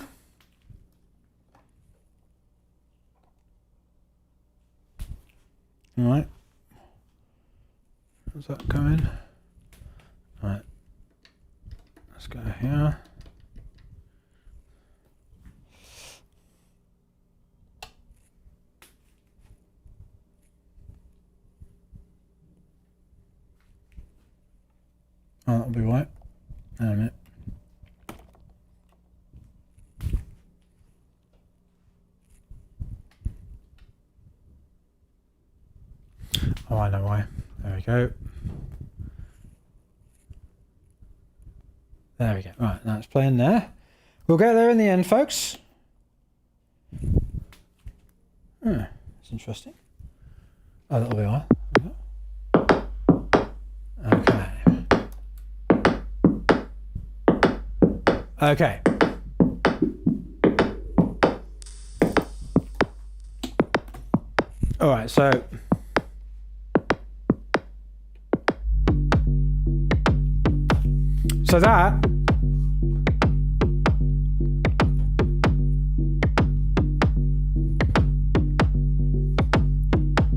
Alright. How's that going? Right. Let's go here. Oh, that'll be right. Wait a minute. Oh, I know why. There we go. There we go. Right, now it's playing there. We'll get there in the end, folks. That's interesting. Oh, that'll be all right. Okay. Okay. All right, so that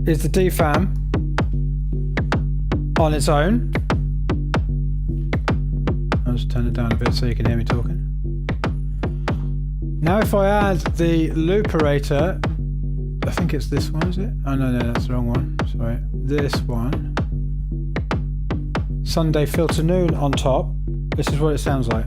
is the DFAM on its own. I'll just turn it down a bit so you can hear me talking. Now if I add the looperator, I think it's this one, is it? Oh no, that's the wrong one. Sorry. This one. Sunday filter noon on top. This is what it sounds like.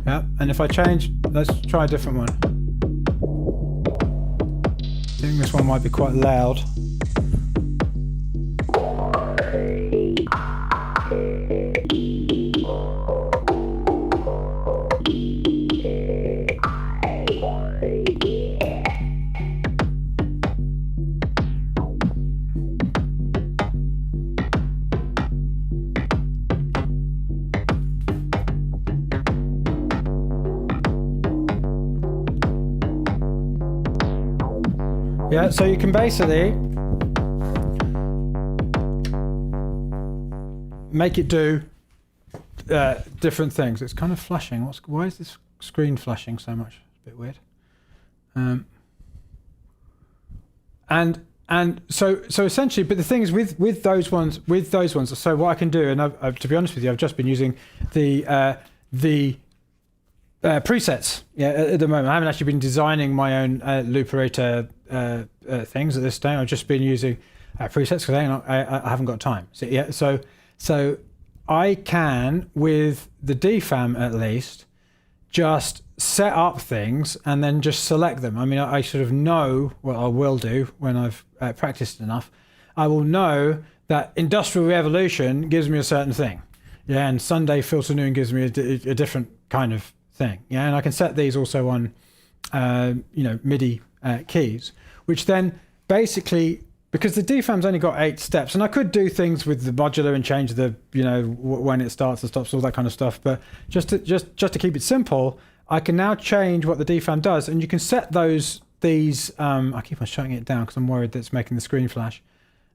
Yeah, and if I change, let's try a different one. I think this one might be quite loud. Yeah, so you can basically make it do different things. It's kind of flashing. Why is this screen flashing so much? It's a bit weird. And so essentially, but the thing is with those ones. So what I can do, and I've, to be honest with you, I've just been using the presets. Yeah, at the moment, I haven't actually been designing my own looperator things at this stage. I've just been using presets because I haven't got time. So yeah, so I can, with the DFAM at least, just set up things and then just select them. I mean, I sort of know what I will do when I've practiced enough. I will know that Industrial Revolution gives me a certain thing. Yeah, and Sunday filter noon gives me a different kind of thing. Yeah, and I can set these also on, MIDI keys, which then basically, because the DFAM's only got 8 steps, and I could do things with the modular and change the, when it starts and stops, all that kind of stuff. But just to keep it simple, I can now change what the DFAM does, and you can set these. I keep on shutting it down because I'm worried that it's making the screen flash.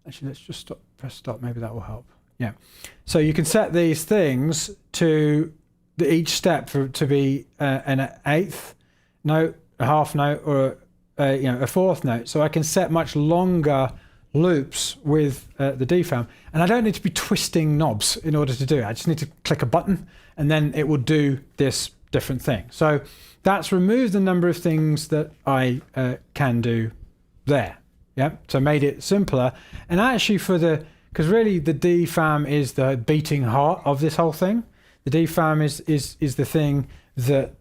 Actually, let's just press stop. Maybe that will help. Yeah. So you can set these things to each step to be an eighth note, a half note, or a fourth note. So I can set much longer loops with the DFAM, and I don't need to be twisting knobs in order to do it. I just need to click a button, and then it will do this different thing. So that's removed the number of things that I can do there. Yeah. So made it simpler, and actually because really the DFAM is the beating heart of this whole thing. The DFAM is the thing that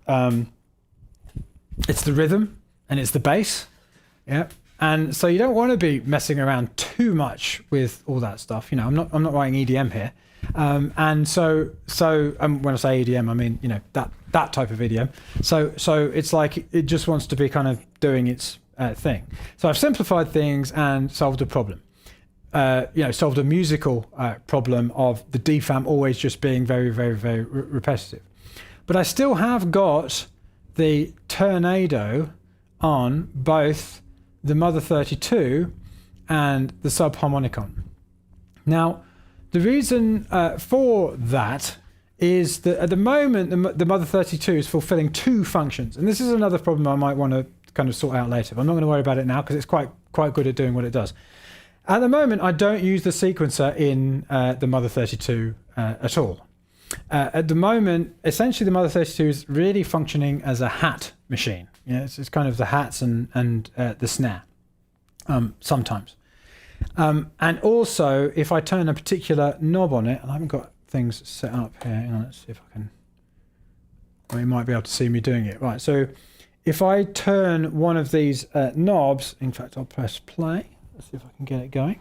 it's the rhythm and it's the bass. Yeah. And so you don't want to be messing around too much with all that stuff. I'm not writing EDM here. And so when I say EDM, I mean, that type of EDM. So it's like, it just wants to be kind of doing its thing. So I've simplified things and solved a problem. Solved a musical problem of the DFAM always just being very, very, very repetitive. But I still have got the tornado on both the Mother 32 and the subharmonicon. Now, the reason for that is that at the moment, the Mother 32 is fulfilling two functions. And this is another problem I might want to kind of sort out later. But I'm not going to worry about it now because it's quite good at doing what it does. At the moment, I don't use the sequencer in the Mother 32 at all. At the moment, essentially the Mother 32 is really functioning as a hat machine. It's kind of the hats and the snare sometimes. And also, if I turn a particular knob on it, and I haven't got things set up here, hang on, let's see if I can, well, you might be able to see me doing it. Right, so if I turn one of these knobs, in fact, I'll press play. Let's see if I can get it going.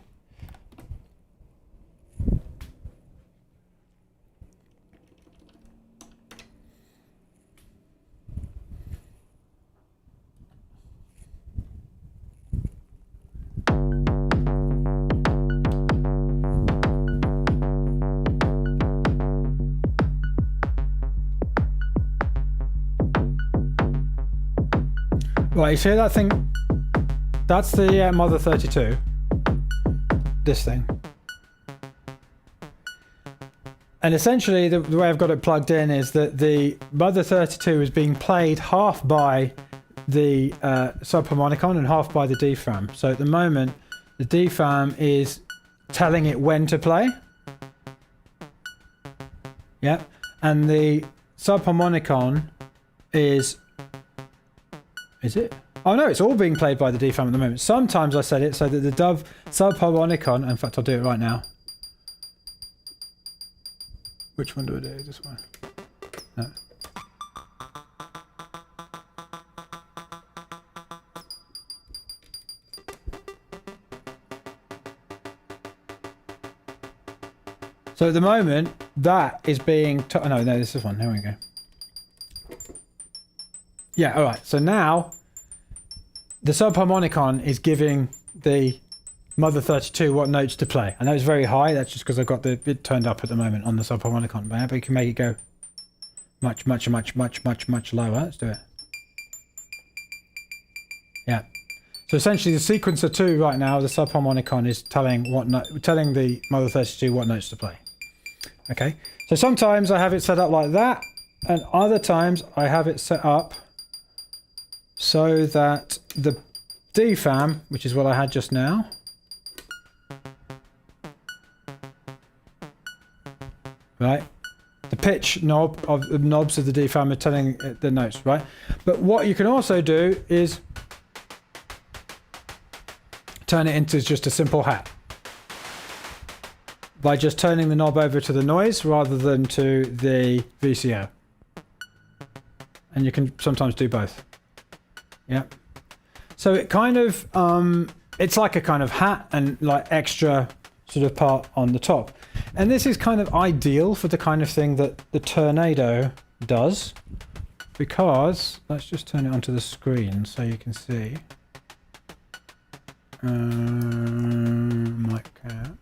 Right, you see that thing? That's the Mother 32. This thing. And essentially, the way I've got it plugged in is that the Mother 32 is being played half by the subharmonicon and half by the DFAM. So at the moment, the DFAM is telling it when to play. Yeah. And the subharmonicon is it? Oh no, it's all being played by the DFAM at the moment. Sometimes I set it so that the subharmonicon, in fact I'll do it right now. Which one do I do? This one? No. So at the moment, that is being... oh no, this is one. Here we go. Yeah, all right. So now the subharmonicon is giving the Mother 32 what notes to play. I know it's very high. That's just because I've got it turned up at the moment on the subharmonicon. But you can make it go much, much, much, much, much, much lower. Let's do it. Yeah. So essentially, the sequencer 2 right now, the subharmonicon is telling the Mother 32 what notes to play. Okay. So sometimes I have it set up like that, and other times I have it set up so that the DFAM, which is what I had just now, right? The pitch knob of the knobs of the DFAM are telling it the notes, right? But what you can also do is turn it into just a simple hat by just turning the knob over to the noise rather than to the VCO. And you can sometimes do both. Yeah. So it kind of, it's like a kind of hat and like extra sort of part on the top. And this is kind of ideal for the kind of thing that the Tornado does, because let's just turn it onto the screen so you can see. Mic cap.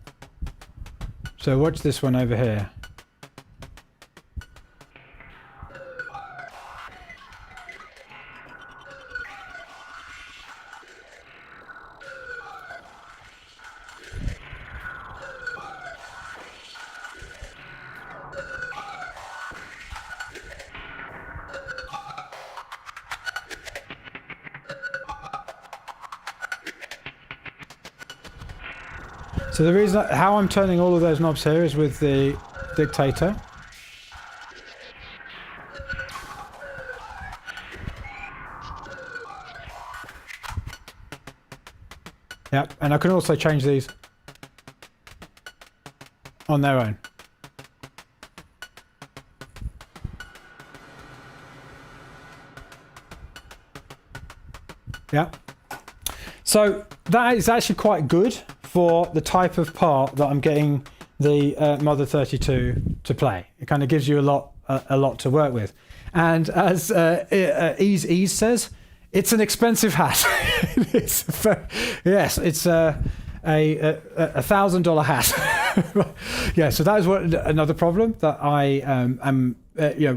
So watch this one over here. So the reason how I'm turning all of those knobs here is with the dictator. Yep, and I can also change these on their own. Yeah. So that is actually quite good for the type of part that I'm getting the Mother 32 to play. It kind of gives you a lot to work with. And as Ease says, It's an expensive hat. Yes, it's a $1,000 hat. Yeah, so that is another problem that I am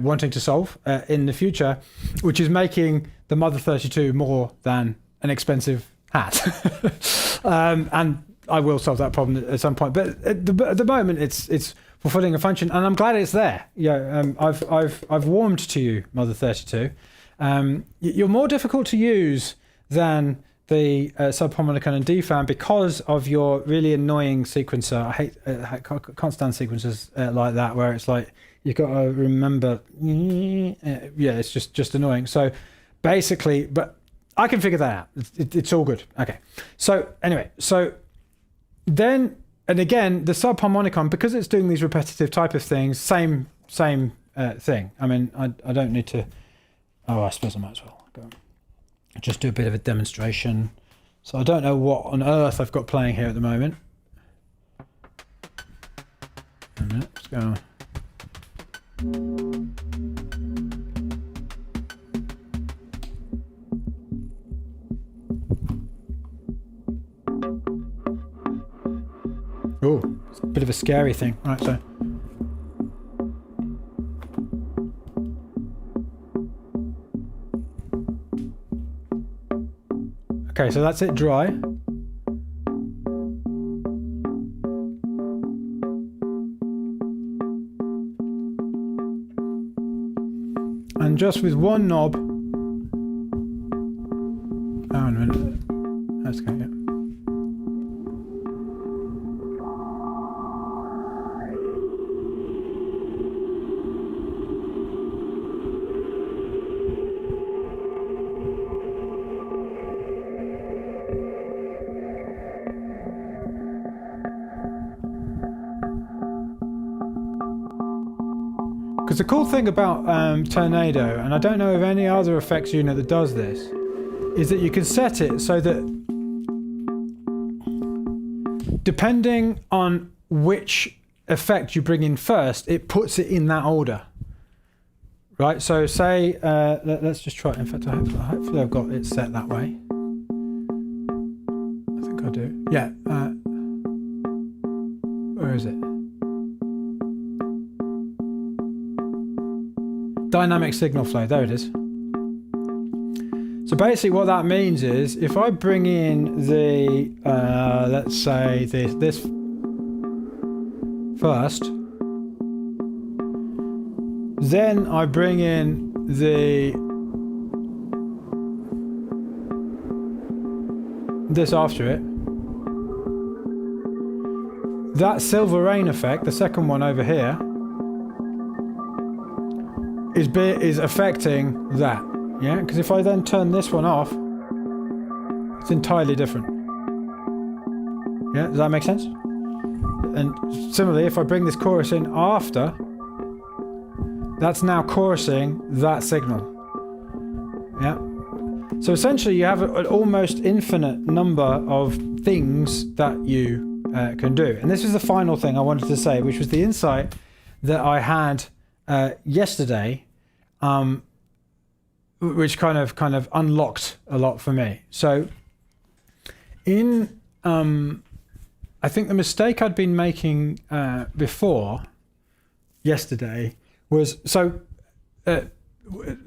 wanting to solve in the future, which is making the Mother 32 more than an expensive hat. And I will solve that problem at some point. But at the moment, it's fulfilling a function, and I'm glad it's there. I've warmed to you, Mother 32. You're more difficult to use than the subharmonicon and DFAM because of your really annoying sequencer. I can't stand sequencers like that, where it's like you've got to remember. Yeah, it's just annoying. So basically, but I can figure that out. It's all good. Okay. So anyway, then and again, the subharmonicon, because it's doing these repetitive type of things, same thing. I mean, I don't need to. Oh, I suppose I might as well go. Just do a bit of a demonstration. So I don't know what on earth I've got playing here at the moment. A minute, let's go. Oh, it's a bit of a scary thing. Right, so. Okay, so that's it dry. And just with one knob. Oh, a minute. Let's go, yeah. Because the cool thing about Tornado, and I don't know of any other effects unit that does this, is that you can set it so that depending on which effect you bring in first, it puts it in that order. Right, so say, let's just try it. In fact, hopefully I've got it set that way. I think I do. Yeah. Where is it? Dynamic signal flow, there it is. So basically what that means is if I bring in the, let's say this first, then I bring in this after it, that silver rain effect, the second one over here, is affecting that, yeah? Because if I then turn this one off, it's entirely different. Yeah, does that make sense? And similarly, if I bring this chorus in after, that's now chorusing that signal. Yeah. So essentially, you have an almost infinite number of things that you can do. And this is the final thing I wanted to say, which was the insight that I had yesterday, which kind of unlocked a lot for me. So I think the mistake I'd been making before yesterday was,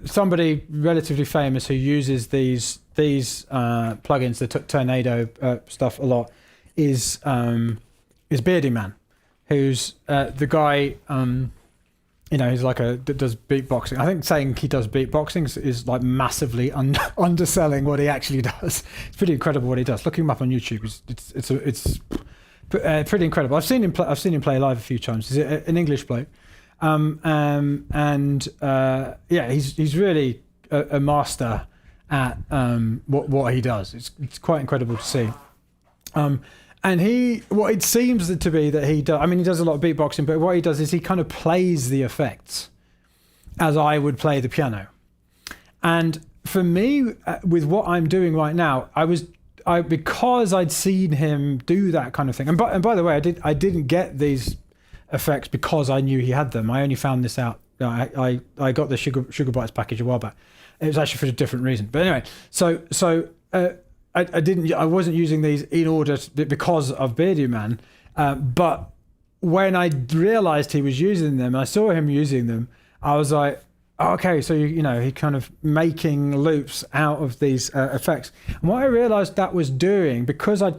somebody relatively famous who uses these plugins, the Tornado stuff a lot, is Beardy Man, who's the guy, he's like does beatboxing. I think saying he does beatboxing is like massively underselling what he actually does. It's pretty incredible what he does. Looking him up on YouTube, it's pretty incredible. I've seen him play live a few times. He's an English bloke, he's really a master at what he does. It's quite incredible to see. And what it seems to be that he does, he does a lot of beatboxing, but what he does is he kind of plays the effects as I would play the piano. And for me, with what I'm doing right now, because I'd seen him do that kind of thing. And by the way, I didn't get these effects because I knew he had them. I only found this out. I got the Sugar Bites package a while back. It was actually for a different reason. But anyway, I wasn't using these in order because of Beardy Man, but when I realized he was using them, I saw him using them, I was like, okay, so he kind of making loops out of these effects. And what I realized that was doing, because I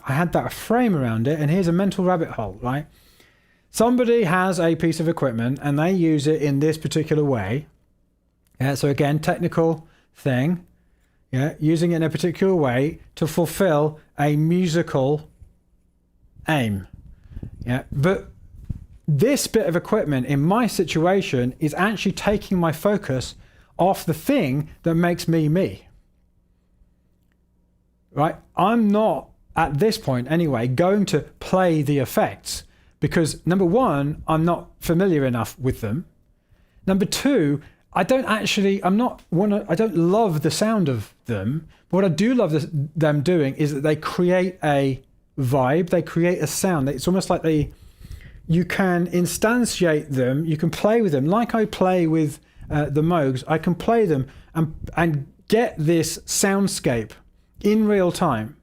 had that frame around it, and here's a mental rabbit hole, right? Somebody has a piece of equipment and they use it in this particular way. Yeah, so again, technical thing. Yeah, using it in a particular way to fulfill a musical aim. Yeah, but this bit of equipment in my situation is actually taking my focus off the thing that makes me me. Right? I'm not, at this point anyway, going to play the effects because, number one, I'm not familiar enough with them. Number two, I don't love the sound of them. But what I do love them doing is that they create a vibe, they create a sound. It's almost like you can instantiate them, you can play with them. Like I play with the Moogs, I can play them and get this soundscape in real time,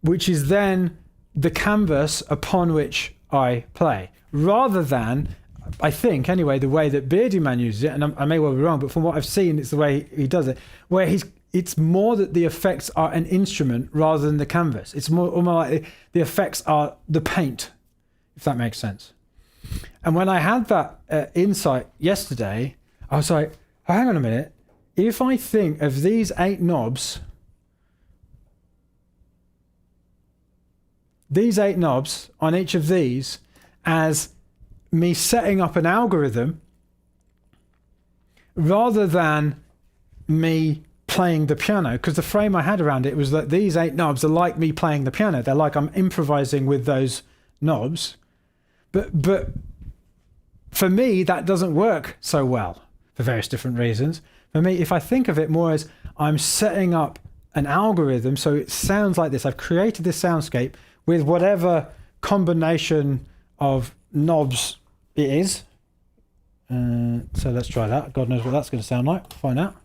which is then the canvas upon which I play, rather than, I think anyway, the way that Beardy Man uses it, and I may well be wrong, but from what I've seen, it's the way he does it, where it's more that the effects are an instrument rather than the canvas. It's more like the effects are the paint, if that makes sense. And when I had that insight yesterday, I was like, oh, hang on a minute. If I think of these 8 knobs, on each of these as me setting up an algorithm rather than me playing the piano, because the frame I had around it was that these 8 knobs are like me playing the piano. They're like I'm improvising with those knobs. But for me, that doesn't work so well for various different reasons. For me, if I think of it more as I'm setting up an algorithm, so it sounds like this. I've created this soundscape with whatever combination of knobs it is. So let's try that. God knows what that's going to sound like. Find out.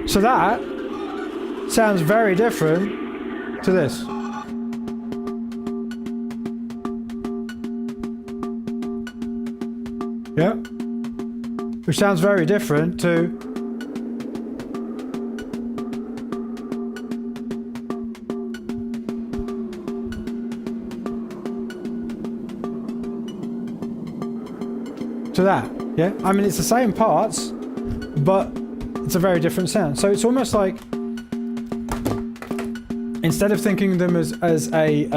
So that sounds very different to this. Yeah? Which sounds very different to that. Yeah? I mean, it's the same parts, but it's a very different sound. So it's almost like, instead of thinking them as a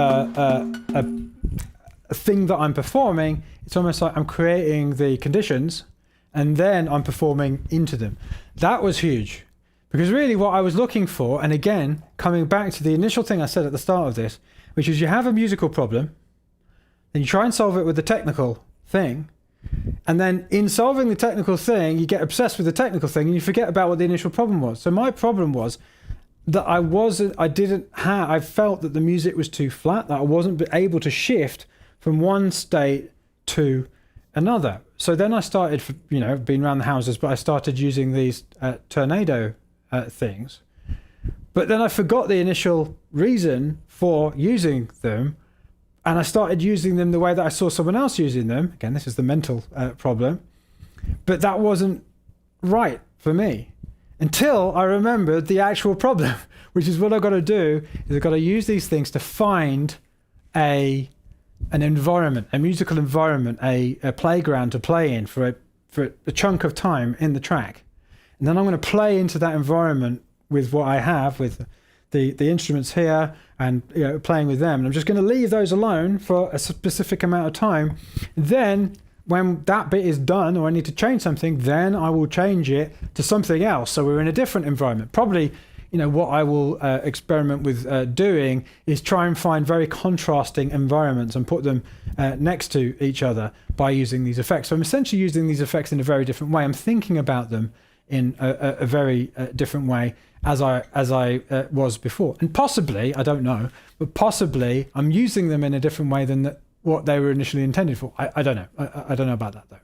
thing that I'm performing, it's almost like I'm creating the conditions and then I'm performing into them. That was huge, because really what I was looking for, and again, coming back to the initial thing I said at the start of this, which is you have a musical problem, then you try and solve it with the technical thing, and then in solving the technical thing, you get obsessed with the technical thing and you forget about what the initial problem was. So my problem was that I felt that the music was too flat, that I wasn't able to shift from one state to another. So then I started, being around the houses, but I started using these tornado things. But then I forgot the initial reason for using them. And I started using them the way that I saw someone else using them. Again, this is the mental problem. But that wasn't right for me until I remembered the actual problem, which is what I've got to do is I've got to use these things to find an environment, a musical environment, a playground to play in for a chunk of time in the track. And then I'm going to play into that environment with what I have, with the instruments here, and playing with them. And I'm just going to leave those alone for a specific amount of time. Then when that bit is done, or I need to change something, then I will change it to something else. So we're in a different environment. Probably, what I will experiment with doing is try and find very contrasting environments and put them next to each other by using these effects. So I'm essentially using these effects in a very different way. I'm thinking about them in a very different way as I was before. And possibly, I don't know, but possibly I'm using them in a different way than what they were initially intended for. I don't know. I don't know about that, though.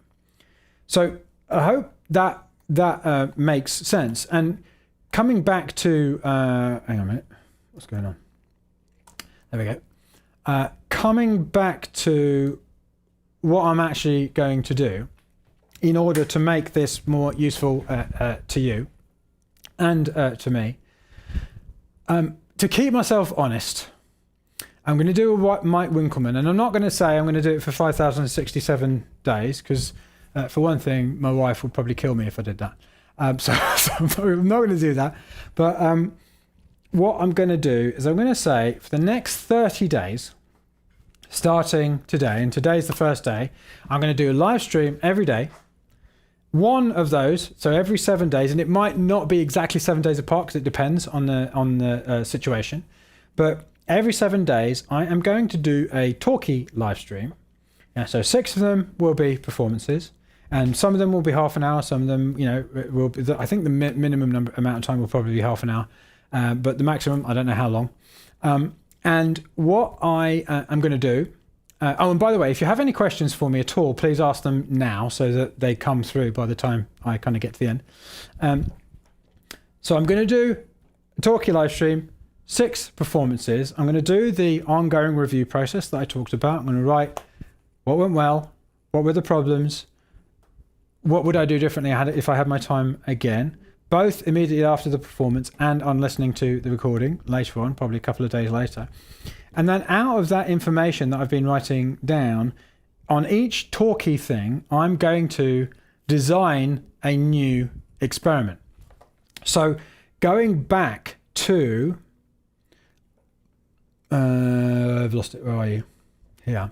So I hope that makes sense. And coming back to... hang on a minute. What's going on? There we go. Coming back to what I'm actually going to do in order to make this more useful to you and to me. To keep myself honest, I'm going to do a Mike Winkleman, and I'm not going to say I'm going to do it for 5,067 days, because for one thing, my wife would probably kill me if I did that. So I'm not going to do that. But what I'm going to do is I'm going to say for the next 30 days, starting today, and today's the first day, I'm going to do a live stream every day. One of those, so every 7 days, and it might not be exactly 7 days apart because it depends on the situation. But every 7 days, I am going to do a talkie live stream. Yeah, so 6 of them will be performances, and some of them will be half an hour. Some of them, will be. I think the minimum amount of time will probably be half an hour, but the maximum, I don't know how long. And what I am going to do. Oh, and by the way, if you have any questions for me at all, please ask them now so that they come through by the time I kind of get to the end. So I'm going to do a talkie live stream, 6 performances. I'm going to do the ongoing review process that I talked about. I'm going to write what went well, what were the problems, what would I do differently if I had my time again, both immediately after the performance and on listening to the recording later on, probably a couple of days later. And then out of that information that I've been writing down, on each talkie thing, I'm going to design a new experiment. So going back to... I've lost it. Where are you? Here.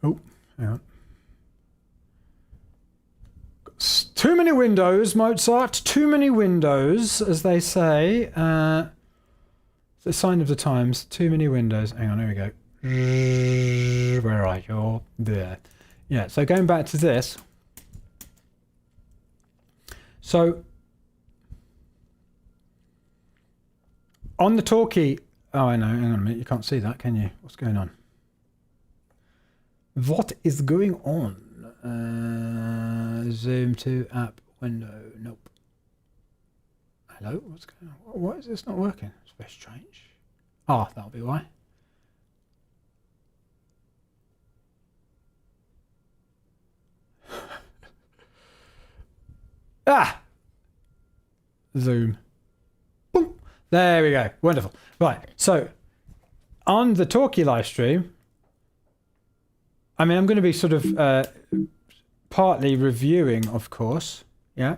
Oh, hang on. Too many windows, Mozart. Too many windows, as they say. The sign of the times. Too many windows. Hang on, here we go. Where are you? There. Yeah, so going back to this. So, on the talkie... Oh, I know. Hang on a minute. You can't see that, can you? What's going on? What is going on? Zoom to app window. Nope. Hello? What's going on? Why is this not working? It's very strange. Ah, that'll be why. Zoom. Boom. There we go. Wonderful. Right. So on the talkie live stream, I mean, I'm going to be sort of partly reviewing, of course. Yeah.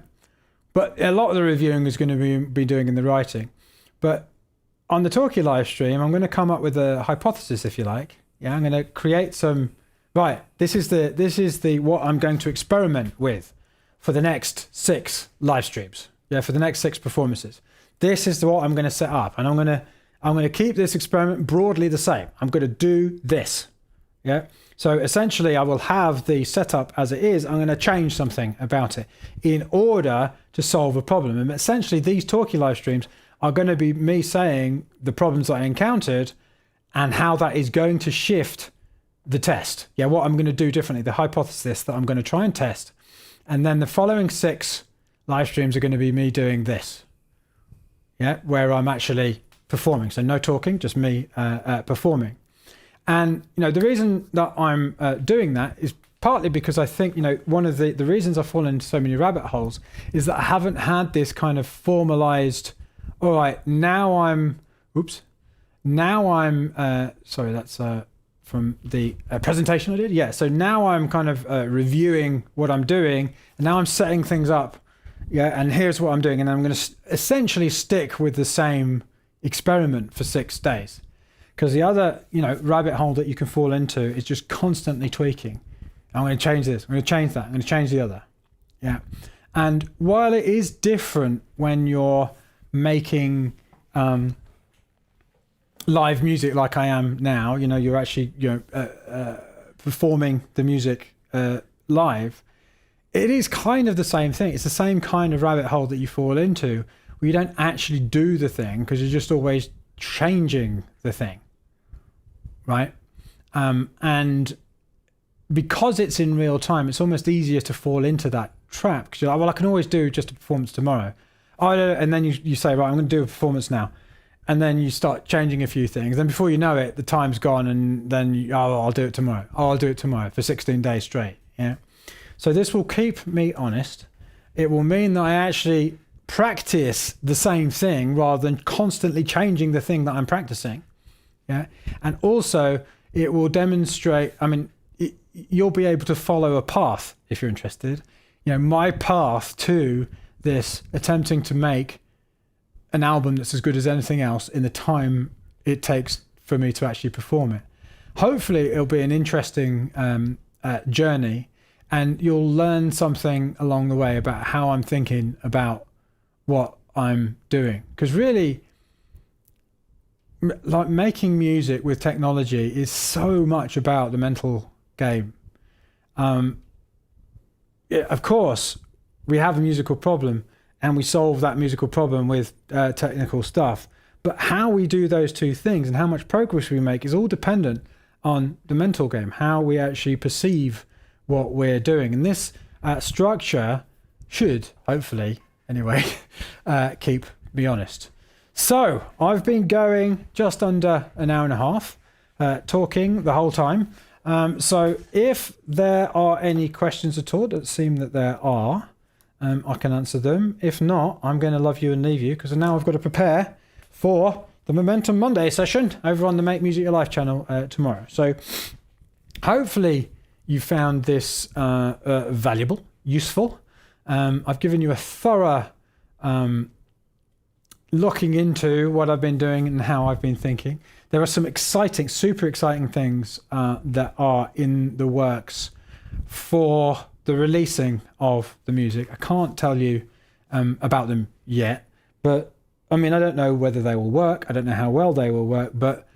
But a lot of the reviewing is going to be doing in the writing. But on the talkie live stream, I'm going to come up with a hypothesis, if you like. Yeah. I'm going to create some. Right. This is the what I'm going to experiment with for the next 6 live streams. Yeah. For the next 6 performances. This is what I'm going to set up, and I'm going to keep this experiment broadly the same. I'm going to do this. Yeah. So essentially, I will have the setup as it is. I'm going to change something about it in order to solve a problem. And essentially, these talkie live streams are going to be me saying the problems that I encountered and how that is going to shift the test. Yeah, what I'm going to do differently, the hypothesis that I'm going to try and test. And then the following 6 live streams are going to be me doing this. Yeah, where I'm actually performing. So no talking, just me performing. And, the reason that I'm doing that is partly because I think, one of the reasons I've fallen into so many rabbit holes is that I haven't had this kind of formalized, all right, now I'm, sorry, that's from the presentation I did. Yeah, so now I'm kind of reviewing what I'm doing, and now I'm setting things up. Yeah, and here's what I'm doing. And I'm going to essentially stick with the same experiment for 6 days. Because the other, rabbit hole that you can fall into is just constantly tweaking. I'm going to change this. I'm going to change that. I'm going to change the other. Yeah. And while it is different when you're making live music like I am now, you know, you're actually, you know, performing the music live, it is kind of the same thing. It's the same kind of rabbit hole that you fall into, where you don't actually do the thing because you're just always changing the thing, right? And because it's in real time, it's almost easier to fall into that trap, because you're like, well, I can always do just a performance tomorrow. And then you say, right, I'm going to do a performance now. And then you start changing a few things. Then before you know it, the time's gone, and then I'll do it tomorrow. Oh, I'll do it tomorrow for 16 days straight. Yeah. So this will keep me honest. It will mean that I actually practice the same thing rather than constantly changing the thing that I'm practicing. Yeah. And also it will demonstrate, I mean, you'll be able to follow a path if you're interested. You know, my path to this attempting to make an album that's as good as anything else in the time it takes for me to actually perform it. Hopefully it'll be an interesting journey, and you'll learn something along the way about how I'm thinking about what I'm doing. Because really, like, making music with technology is so much about the mental game. Yeah, of course, we have a musical problem, and we solve that musical problem with technical stuff. But how we do those two things and how much progress we make is all dependent on the mental game, how we actually perceive what we're doing. And this structure should, hopefully, anyway, keep me honest. So I've been going just under an hour and a half, talking the whole time. So if there are any questions at all, that seem that there are, I can answer them. If not, I'm going to love you and leave you, because now I've got to prepare for the Momentum Monday session over on the Make Music Your Life channel tomorrow. So hopefully you found this valuable, useful. I've given you a thorough looking into what I've been doing and how I've been thinking. There are some exciting, super exciting things that are in the works for the releasing of the music. I can't tell you about them yet, but I mean, I don't know whether they will work. I don't know how well they will work, but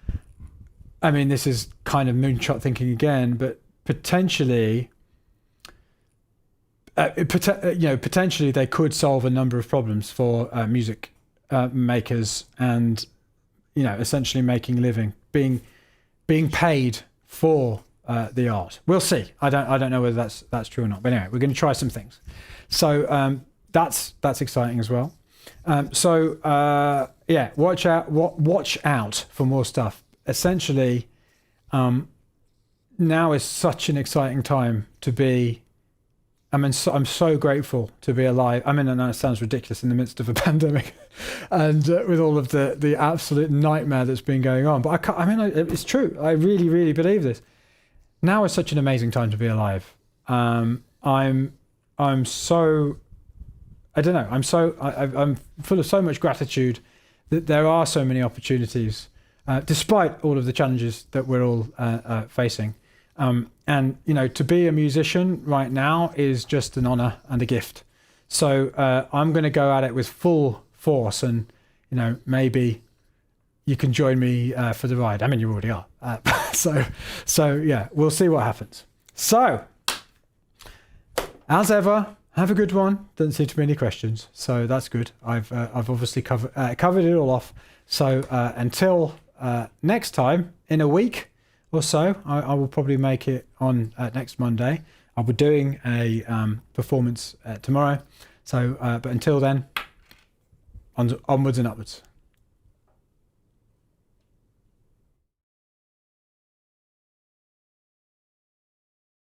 I mean, this is kind of moonshot thinking again, but potentially, potentially they could solve a number of problems for music makers, and, you know, essentially making a living, being paid for the art. We'll see. I don't know whether that's true or not. But anyway, we're going to try some things. So that's exciting as well. Yeah, watch out for more stuff. Essentially, now is such an exciting time to be. I mean, I'm so grateful to be alive. I mean, I know it sounds ridiculous in the midst of a pandemic, and with all of the absolute nightmare that's been going on. But it's true. I really, really believe this. Now is such an amazing time to be alive. I'm so, I don't know. I'm full of so much gratitude that there are so many opportunities, despite all of the challenges that we're all facing. And, you know, to be a musician right now is just an honor and a gift. So I'm going to go at it with full force, and, you know, maybe you can join me for the ride. I mean, you already are. So yeah, we'll see what happens. So, as ever, have a good one. Doesn't seem to be any questions, so that's good. I've obviously covered it all off. So until next time, in a week or so, I will probably make it on next Monday. I'll be doing a performance tomorrow. So, but until then, onwards and upwards.